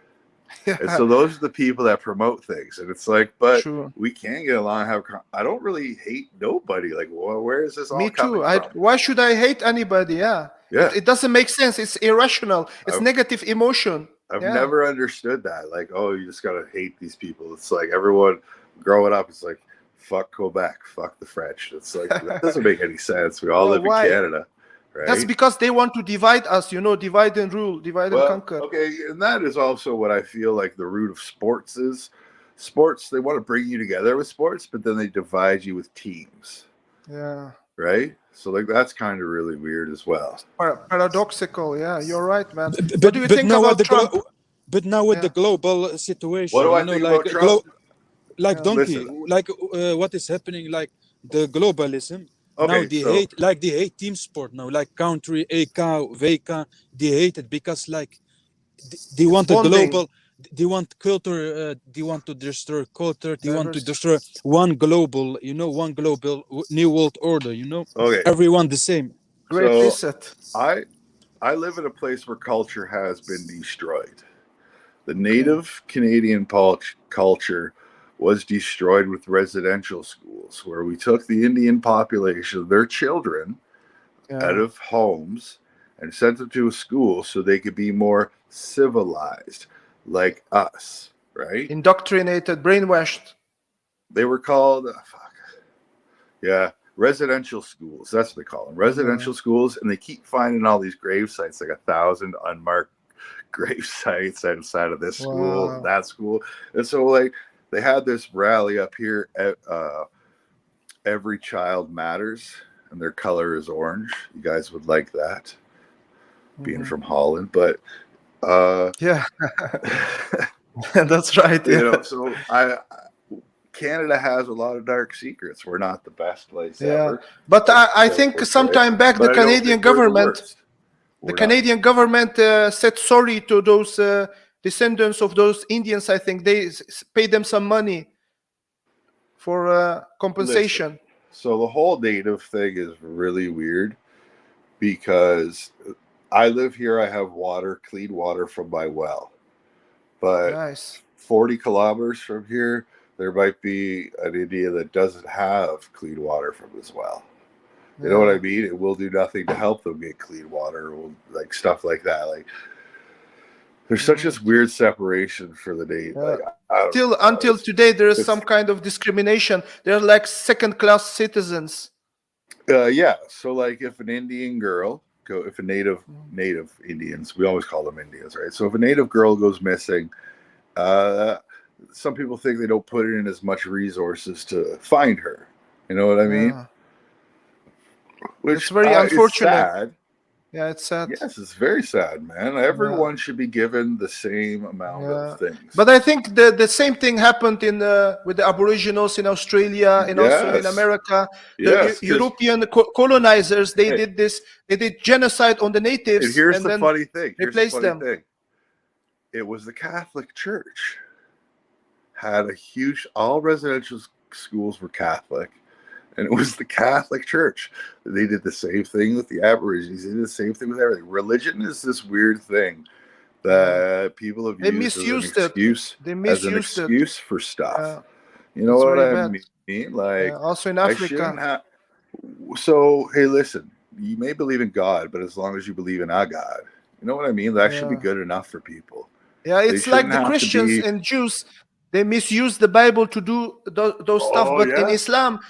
And so those are the people that promote things. And it's like, but True. we can get along. I don't really hate nobody. Like, well, where is this all Me coming too. from? Why should I hate anybody? Yeah. It doesn't make sense. It's irrational. It's negative emotion. I've never understood that. Like, oh, you just gotta hate these people. It's like everyone growing up, it's like, fuck Quebec, fuck the French. It's like that doesn't make any sense. We all live in Canada, right? That's because they want to divide us, divide and rule, divide and conquer. Okay, and that is also what I feel like the root of sports is. Sports, they want to bring you together with sports, but then they divide you with teams. Yeah. Right? So like that's kind of really weird as well. Paradoxical, yeah, you're right, man. But, What do you think about Trump? But now with the global situation, what do I think about Trump? Donkey, Listen. like what is happening, like the globalism. Okay, now they hate team sport now, like country, AK, VK, they hate it because like they want a global, they want culture, they want to destroy culture, they want to destroy one global, one global new world order, Okay. Everyone the same. Great reset. I live in a place where culture has been destroyed. The native Canadian culture was destroyed with residential schools, where we took the Indian population, their children, out of homes and sent them to a school so they could be more civilized, like us, right? Indoctrinated, brainwashed. They were called, residential schools. That's what they call them, residential schools. And they keep finding all these grave sites, like 1,000 unmarked grave sites outside of this school, that school. And so, like, they had this rally up here at Every Child Matters, and their color is orange. You guys would like that, being from Holland. But yeah, that's right. Yeah. So Canada has a lot of dark secrets. We're not the best place ever. But I think sometime back the Canadian government, Canadian government said sorry to those descendants of those Indians. I think they paid them some money for compensation. Listen, so the whole native thing is really weird because I live here. I have water, clean water from my well, but 40 kilometers from here, there might be an Indian that doesn't have clean water from his well. You know what I mean? It will do nothing to help them get clean water, or like stuff like that. Like, there's such this weird separation for the native. Like, until today, there is some kind of discrimination. They're like second-class citizens. So like if an Indian girl, if a native Indians, we always call them Indians, right? So if a native girl goes missing, some people think they don't put in as much resources to find her. You know what I mean? Which it's very unfortunate. Sad. Yeah, it's sad. Yes, it's very sad, man. Everyone should be given the same amount of things. But I think the same thing happened in with the Aboriginals in Australia and also in America. The European colonizers, they did this. They did genocide on the natives. And here's the funny thing. Replaced them. It was the Catholic Church had a huge. All residential schools were Catholic. And it was the Catholic Church. They did the same thing with the Aborigines. They did the same thing with everything. Religion is this weird thing that people have used as an excuse for stuff. You know what I mean? Like, also in Africa. So, hey, listen, you may believe in God, but as long as you believe in a God, you know what I mean? That should be good enough for people. Yeah, it's like the Christians and Jews. They misuse the Bible to do those stuff. But in Islam,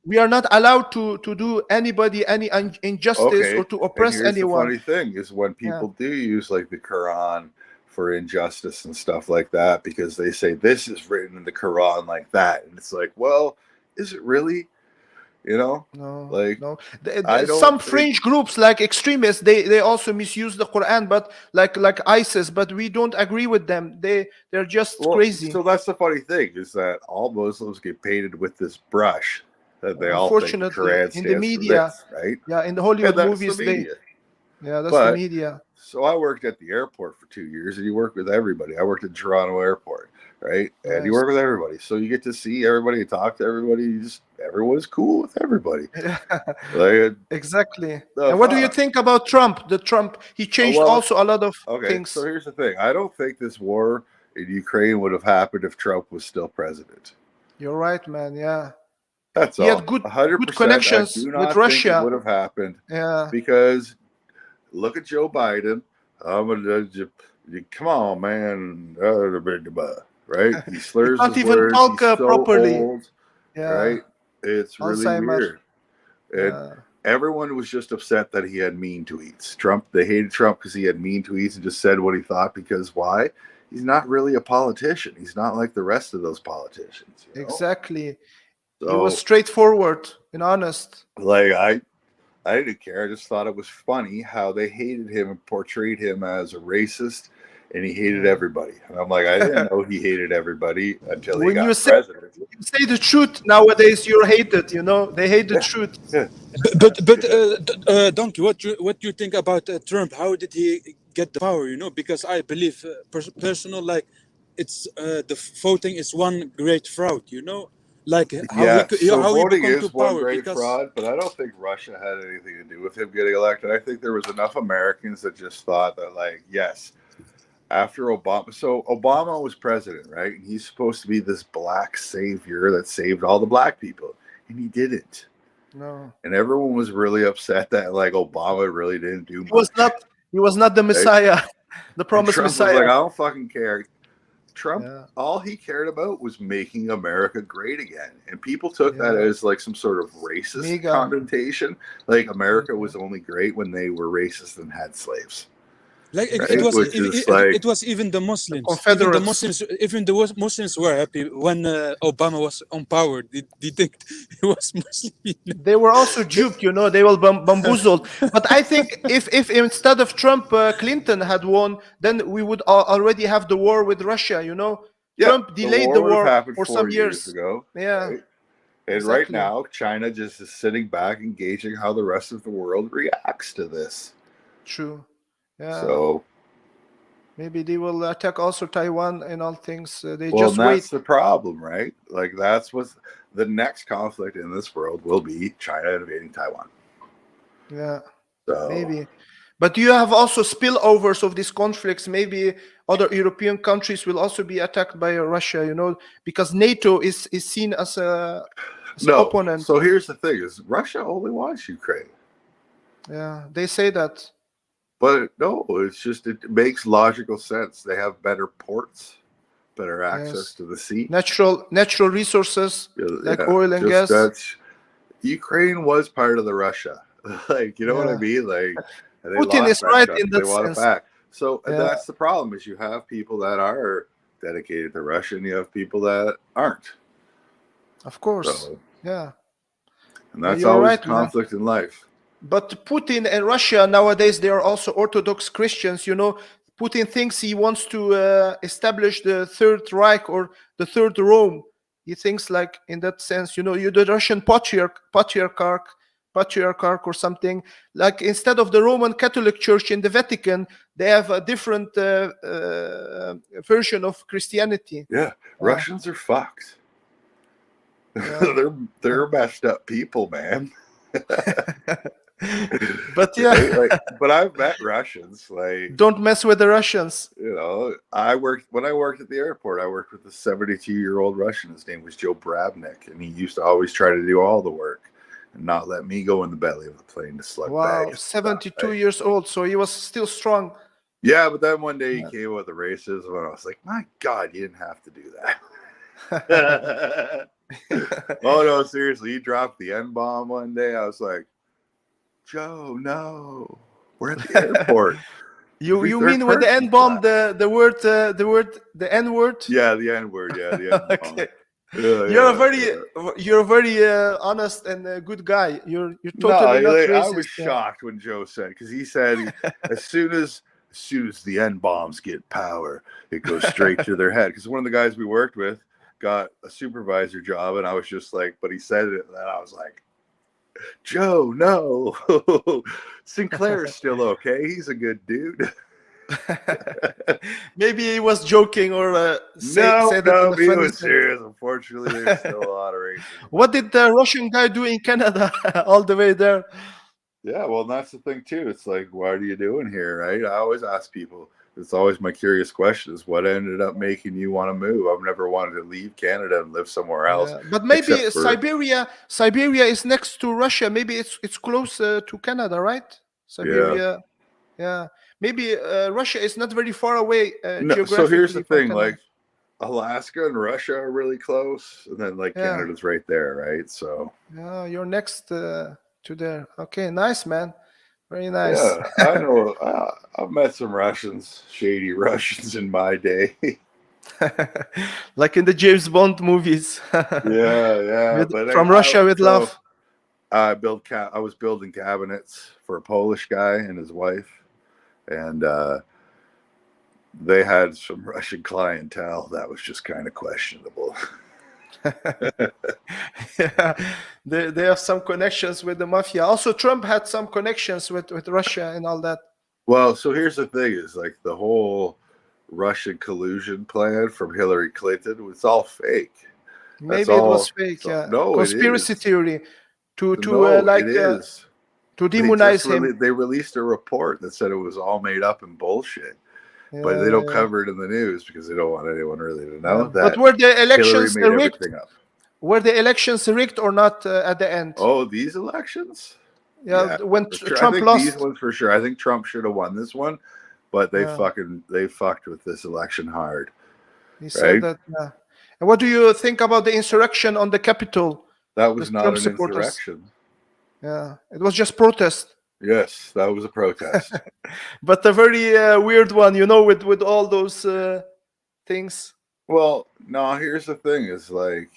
we are not allowed to do anybody any injustice or to oppress anyone. The funny thing is when people do use like the Quran for injustice and stuff like that, because they say this is written in the Quran like that, and it's like, well, is it really? You know, no. Some fringe groups like extremists, they also misuse the Quran, but like ISIS, but we don't agree with them. They're just crazy. So that's the funny thing is that all Muslims get painted with this brush that they all think the Unfortunately, Quran in the stands for media, this, right? yeah, in the And Hollywood that's movies, the media. that's the But media. so I worked at the airport for 2 years, and you work with everybody. I worked at Toronto Airport, right? And you Nice. work with everybody, so you get to see everybody, talk to everybody. Everyone's cool with everybody. Like, Exactly. the And what do you fuck? think about Trump? He changed well, also a lot of Okay, things. so here's the thing. I don't think this war in Ukraine would have happened if Trump was still president. You're right, man. Yeah. That's He all. had good 100%. connections I do with not think it Russia. would have happened Yeah. because look at Joe Biden. Come on, man. Right? He He slurs can't his even words. talk He's so properly. old, Yeah. right? It's really Alzheimer. weird. And Yeah. everyone was just upset that he had mean tweets. They hated Trump because he had mean tweets and just said what he thought. Because why? He's not really a politician. He's not like the rest of those politicians. Exactly. So, He was straightforward and honest. like, I didn't care. I just thought it was funny how they hated him and portrayed him as a racist, and he hated everybody. And I'm like, I didn't know he hated everybody until he When you got president. say the truth nowadays, you're hated. They hate the truth. But Donkey, what do you think about Trump? How did he get the power? Because I believe personal, like it's the voting is one great fraud. Like Yeah, so how he voting become to is one power great because fraud, but I don't think Russia had anything to do with him getting elected. I think there was enough Americans that just thought that, like, yes, after Obama. So Obama was president, right? And he's supposed to be this black savior that saved all the black people, and he didn't. No. And everyone was really upset that, like, Obama really didn't do much. He was not the Messiah, the And promised Trump Messiah. was like, I don't fucking care. Trump, Yeah. all he cared about was making America great again. And people took that as like some sort of racist connotation. Like America was only great when they were racist and had slaves. like Right? it was even the Muslims. Even the Muslims were happy when Obama was on power. They think he was Muslim. They were also duped, they were bamboozled. But I think if instead of Trump, Clinton had won, then we would already have the war with Russia, Yeah, Trump delayed the war for some 4 years ago. Yeah. Right? And right now, China just is sitting back and gauging how the rest of the world reacts to this. True. Yeah. So maybe they will attack also Taiwan and all things. They well, just and wait. that's the problem, right? Like that's what the next conflict in this world will be: China invading Taiwan. Yeah. So maybe. But do you have also spillovers of these conflicts? Maybe other European countries will also be attacked by Russia, because NATO is seen as an opponent. So here's the thing: is Russia only wants Ukraine? Yeah, they say that. But no, it's just it makes logical sense. They have better ports, better access to the sea, natural resources like oil and gas. Ukraine was part of the Russia, like you know what I mean, like. Putin is right in that sense. Back. So that's the problem: is you have people that are dedicated to Russia, and you have people that aren't. Of course, so, yeah. And that's always conflict in life. But Putin and Russia nowadays, they are also Orthodox Christians. Putin thinks he wants to establish the Third Reich or the Third Rome. He thinks like in that sense, you're the Russian patriarch or something. Like instead of the Roman Catholic Church in the Vatican, they have a different version of Christianity. Yeah, Russians are fucked. Yeah. they're messed up people, man. But yeah, but I've met Russians. Like, don't mess with the Russians. When I worked at the airport, I worked with a 72-year-old Russian. His name was Joe Brabnik, and he used to always try to do all the work and not let me go in the belly of the plane to slug bags. Wow, 72 years old, so he was still strong. Yeah, but then one day he came with the racism, and I was like, my God, you didn't have to do that. Oh no, seriously, he dropped the N-bomb one day. I was like, Joe, no, we're at the airport. You mean with the N-bomb, the N-word? Yeah, the N-word. Yeah, the N-bomb. Okay. You're a very honest and good guy. You're totally not racist. I was shocked when Joe said, because he said as soon as the N-bombs get power, it goes straight to their head. Because one of the guys we worked with, got a supervisor job, and I was just like, but he said it, and I was like, Joe, no, Sinclair's still okay. He's a good dude. Maybe he was joking or No, said it in a he funny was sense. serious. Unfortunately, there's still a lot of racism. What did the Russian guy do in Canada all the way there? Yeah, well, that's the thing too. It's like, what are you doing here, right? I always ask people. It's always my curious question: is what ended up making you want to move? I've never wanted to leave Canada and live somewhere else. Yeah, but maybe except for- Siberia is next to Russia. Maybe it's close to Canada, right? Siberia. Yeah. Maybe Russia is not very far away No, geographically. so here's the from thing: Canada. like Alaska and Russia are really close, and then like Yeah. Canada's right there, right? So Yeah, you're next to there. Okay, nice, man. Very nice. yeah, I know. I've met some Russians, shady Russians, in my day. Like in the James Bond movies. Yeah. But from Russia with love. I was building cabinets for a Polish guy and his wife, and they had some Russian clientele that was just kind of questionable. Yeah, they have some connections with the mafia. Also, Trump had some connections with Russia and all that. Well, so here's the thing: is like the whole Russian collusion plan from Hillary Clinton was all fake. Maybe it all- was fake. so- Yeah, no, it conspiracy is. theory to No, like it is. to They demonize just him. they released a report that said it was all made up and bullshit, but Yeah, they don't yeah. cover it in the news because they don't want anyone really to know Yeah. that But were the Hillary elections made rigged? everything up. Were the elections rigged or not at the end? Oh, these elections? Yeah, when for sure. Trump I think lost. these ones for sure. I think Trump should have won this one, but they Yeah. fucked with this election hard. He said that. Yeah. And what do you think about the insurrection on the Capitol? That was The not Trump an supporters. insurrection. Yeah, it was just protest, Yes, that was a protest. but a very weird one, with all those things. Well, no, here's the thing: is like,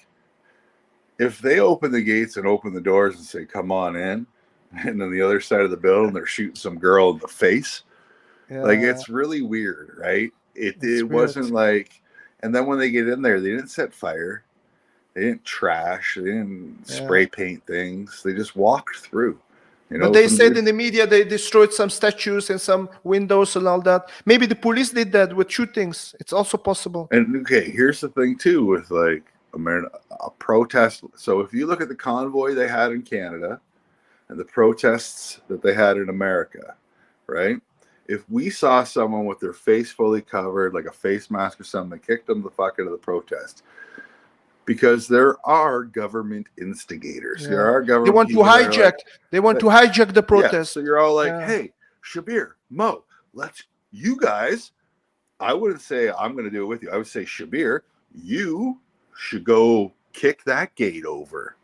if they open the gates and open the doors and say, "Come on in," and then the other side of the building they're shooting some girl in the face, Yeah, like it's really weird, right? It's It wasn't like, and then when they get in there, they didn't set fire, they didn't trash, they didn't spray paint things, they just walked through. But they said in the media they destroyed some statues and some windows and all that. Maybe the police did that with shootings. It's also possible. And okay, here's the thing too with like a protest. So if you look at the convoy they had in Canada and the protests that they had in America, right? If we saw someone with their face fully covered, like a face mask or something, they kicked them the fuck out of the protest. Because there are government instigators. Yeah. There are government. They want to people that are hijack. like, They want to hijack the yeah, protest. so you're all like, Yeah. hey, Shabir, Mo, you guys, I wouldn't say I'm going to do it with you. I would say, Shabir, you should go kick that gate over,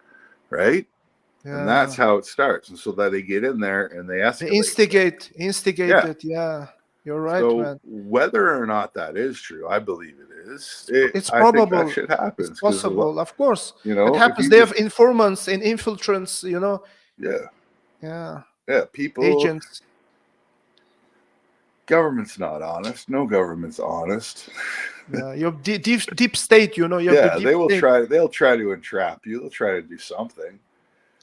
right? Yeah. And that's how it starts. And so that they get in there and they They escalate. instigate Yeah. it. Yeah, you're right, So man. whether or not that is true, I believe it is. It's I think probable. that shit happens. It's 'cause possible, of course. You know, It if happens. you They just- have informants and infiltrants. Yeah. Yeah, Yeah. People. agents. Government's not honest. No government's honest. Yeah, you have deep state. You have Yeah, the deep they will state. try. They'll try to entrap you. They'll try to do something.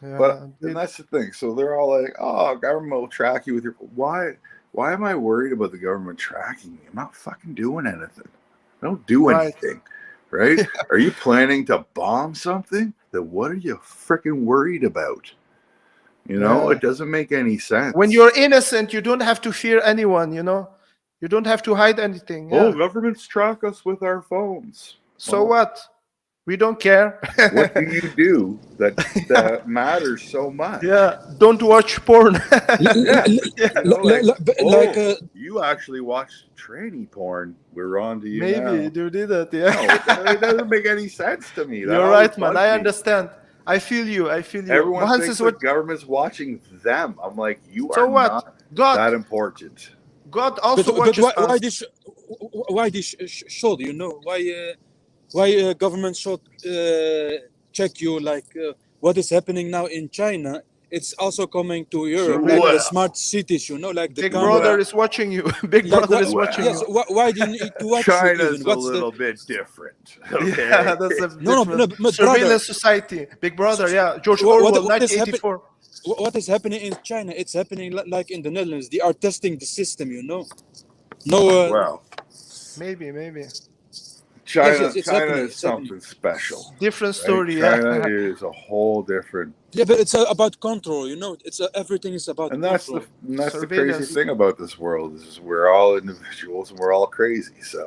Yeah, But they- and that's the thing. So they're all like, "Oh, government will track you with your." Why? Why am I worried about the government tracking me? I'm not fucking doing anything. I don't do Right. anything, right? Are you planning to bomb something? Then what are you freaking worried about? Yeah. It doesn't make any sense. when you're innocent, you don't have to fear anyone. You don't have to hide anything. Yeah. oh, governments track us with our phones. So Oh. what? We don't care. What do you do that matters so much? Yeah, don't watch porn. Yeah. Like You actually watched tranny porn. We're on to you Maybe now. you did that. No, Yeah, it doesn't make any sense to me. That you're always right, man. bugs I me. understand. I feel you. Everyone Mohan thinks says the what? government's watching them. I'm like, you So are what? not God, that important. God also but watches why us. this should why government should check you like what is happening now in China it's also coming to Europe, like the Well. smart cities, you know, like the Big camera. brother is watching you. Big Like brother is Well. watching yes, you. why do you need to watch you China's even? a little bit different. Okay. Yeah, that's a No, different but brother, surveillance society. Big brother, yeah. George what Orwell, what is happening? 1984. What is happening in China? It's happening like in the Netherlands. They are testing the system, you know. No, Well, Maybe. yes, China it's China happening. is It's happening. something special, Different right? story, China yeah. is a whole different, Yeah, but it's about control, you know. It's everything is about and control. that's the crazy Surveillance. thing about this world is we're all individuals and we're all crazy. So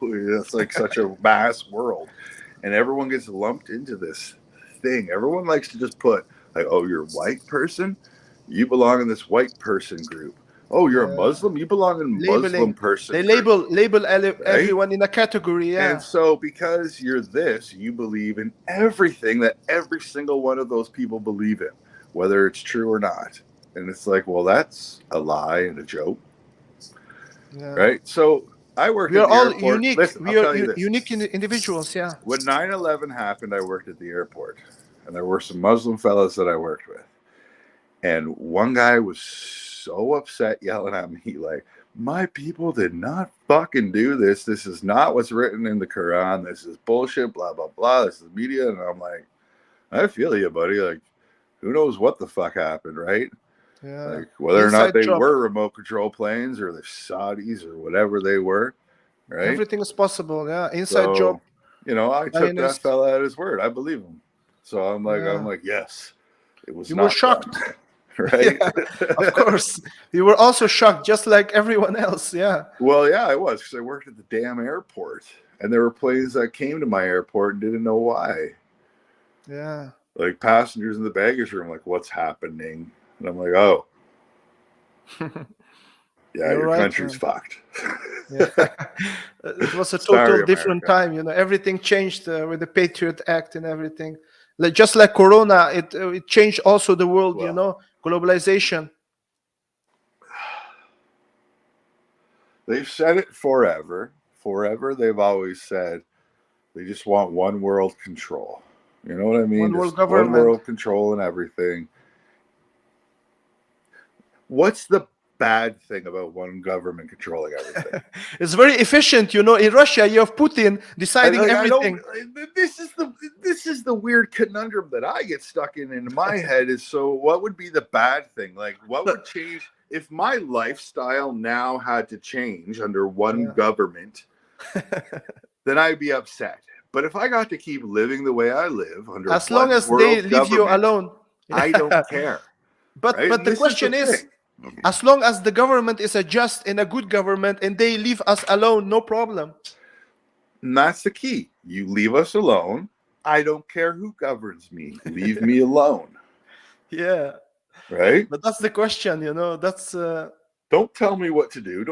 it's like such a mass world, and everyone gets lumped into this thing. Everyone likes to just put like, oh, you're a white person, you belong in this white person group. Oh, you're a Yeah. Muslim, you belong in Muslim Labeling. person They group. label Right? everyone in a category, yeah. And so, because you're this, you believe in everything that every single one of those people believe in, whether it's true or not. And it's like, well, that's a lie and a joke, Yeah. right? So, I worked We at are the all airport. unique. Listen, We I'll are tell you this. unique individuals, yeah. When 9/11 happened, I worked at the airport, and there were some Muslim fellas that I worked with. And one guy was so upset, yelling at me, like, my people did not fucking do this. This is not what's written in the Quran. This is bullshit, blah, blah, blah. This is media. And I'm like, I feel you, buddy. Like, who knows what the fuck happened, right? Yeah. Like, whether or not Inside they job. were remote control planes or the Saudis or whatever they were, right? Everything is possible, yeah. Inside job. So, you know, I took that Zionist. fella at his word. I believe him. So I'm Yeah. like, yes, it was You not were shocked. done. Right? Yeah, of course. You were also shocked, just like everyone else, yeah. Well, yeah, I was, because I worked at the damn airport, and there were planes that came to my airport and didn't know why. Yeah. Like passengers in the baggage room, like, what's happening? And I'm like, oh, yeah, You're your right, country's man. fucked. Yeah. It was a Sorry, total different America. time, you know. Everything changed with the Patriot Act and everything. Like just like Corona, it changed also the world, you Well. know. Globalization. They've said it forever. Forever, they've always said they just want one world control. You know what I mean? One world Just one government. world control and everything. What's the bad thing about one government controlling everything? It's very efficient, you know. In Russia, you have Putin deciding I everything. this is the weird conundrum that I get stuck in my head is, so what would be the bad thing? Like, what would change if my lifestyle now had to change under one Yeah. government? Then I'd be upset. But if I got to keep living the way I live under As long one as world they leave you government, alone. I don't care. But right? but And the this question is, thing. as long as the government is a just and a good government and they leave us alone, no problem. And that's the key. You leave us alone. I don't care who governs me. Leave me alone. Yeah. Right? But that's the question, you know. That's Don't tell me what to do.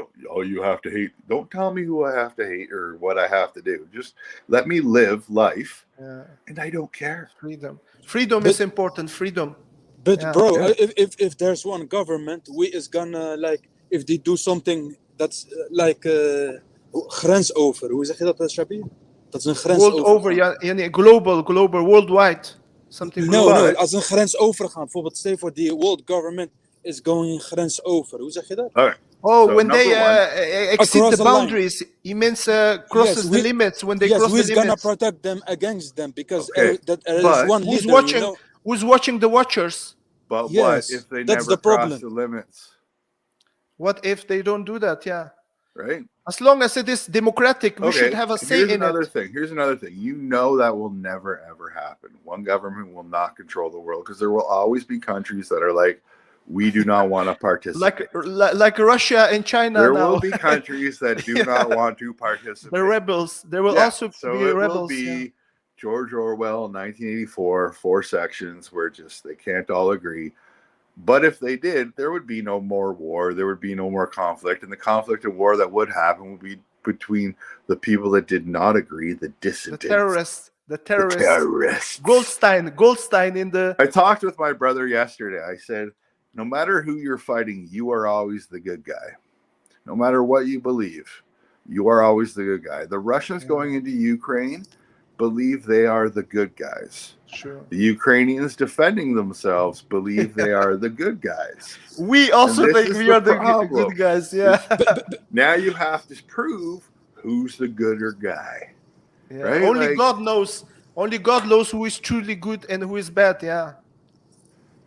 You have to hate. Don't tell me who I have to hate or what I have to do. Just let me live life, yeah, and I don't care. freedom. Freedom But- is important. Freedom. But Yeah. bro, Yeah. if there's one government, we is gonna like if they do something that's like grens over. Hoe zeg je dat, Shabi? Dat is een grens World overgaan. over, ja, yeah, global, worldwide. Something No, global. But- no, als een grens overgaan. Bijvoorbeeld, stel voor die world government is going grens over. Hoe zeg je dat? All right. Oh, So, when they number one- exceed Across the the line. boundaries, it means crosses Yes, the we- limits. When they Yes, cross who's the gonna limits, protect them against them? Because Okay, there is but- one who's leader, watching? you know? Who's watching the watchers? But Yes, what if they that's never the problem. cross the limits? What if they don't do that? Yeah. Right? As long as it is democratic, we should have a say Here's in another it. thing. Here's another thing. You know that will never ever happen. One government will not control the world because there will always be countries that are like, we do not want to participate. Like Russia and China There now. will be countries that do Yeah. not want to participate. The rebels. There will Yeah, also so be it rebels. will be yeah. George Orwell, 1984, 4 sections where just they can't all agree. But if they did, there would be no more war. There would be no more conflict. And the conflict and war that would happen would be between the people that did not agree, the The dissidents. terrorists. The The terrorists. terrorists. Goldstein in the. I talked with my brother yesterday. I said, no matter who you're fighting, you are always the good guy. No matter what you believe, you are always the good guy. The Russians Yeah. going into Ukraine believe they are the good guys. Sure. The Ukrainians defending themselves believe they are the good guys. We also this think is we the are the problem. good guys. Yeah. Now you have to prove who's the gooder guy. Yeah. Right? Only Like- God knows. Only God knows who is truly good and who is bad. Yeah.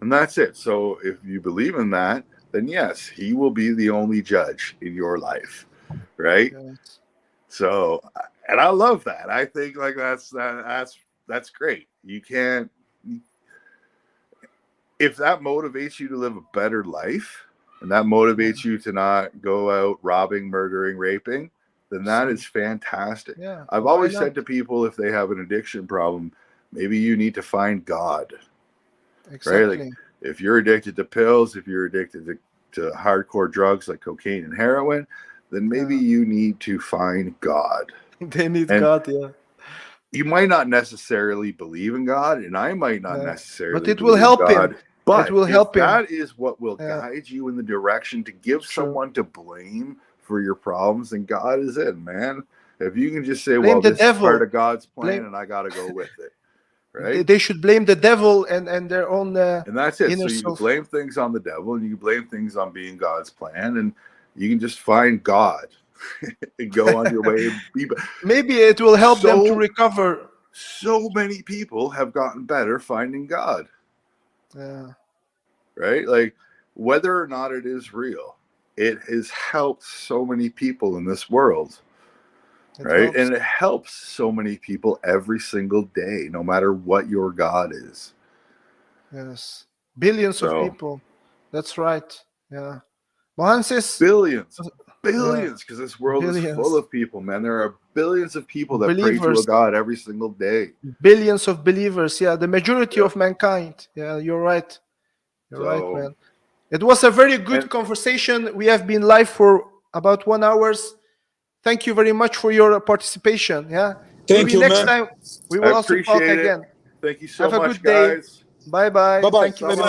And that's it. So if you believe in that, then yes, he will be the only judge in your life. Right? Yes. So, and I love that. I think like that's great. You can't, if that motivates you to live a better life, and that motivates you to not go out robbing, murdering, raping, then that is fantastic. Yeah. I've Why always not? said to people, if they have an addiction problem, maybe you need to find God. Exactly. Like, if you're addicted to pills, if you're addicted to hardcore drugs like cocaine and heroin, then maybe you need to find God. They need And God. Yeah. you might not necessarily believe in God, and I might not Yeah. necessarily But it will believe help in him. God. But It will if help him. that is what will Yeah. guide you in the direction to give Sure. someone to blame for your problems, then God is it, man. If you can just say, Blame well, the this is devil. part of God's plan Blame- and I got to go with it, They, right? they should blame the devil and their own And that's it. inner So you can self. blame things on the devil and you can blame things on being God's plan, and you can just find God and go on your way. And be, Maybe it will help them to So- recover. so many people have gotten better finding God. Yeah. Right? Like, whether or not it is real, it has helped so many people in this world, It right? helps. And it helps so many people every single day, no matter what your God is. Yes. Billions of So- people. That's right. Yeah. Mohan says Billions, because this world Billions. is full of people, man. There are billions of people that pray to a Believers. God every single day. billions of believers. Yeah. The majority Yeah. of mankind. Yeah. You're right. You're right, So- man. It was a very good And- conversation. We have been live for about 1 hour. Thank you very much for your participation. Yeah. Thank Maybe you, next man. time we will I also talk appreciate it. again. Thank you so Have a much, good day. guys. Bye bye. Bye-bye. Thank you. Bye-bye.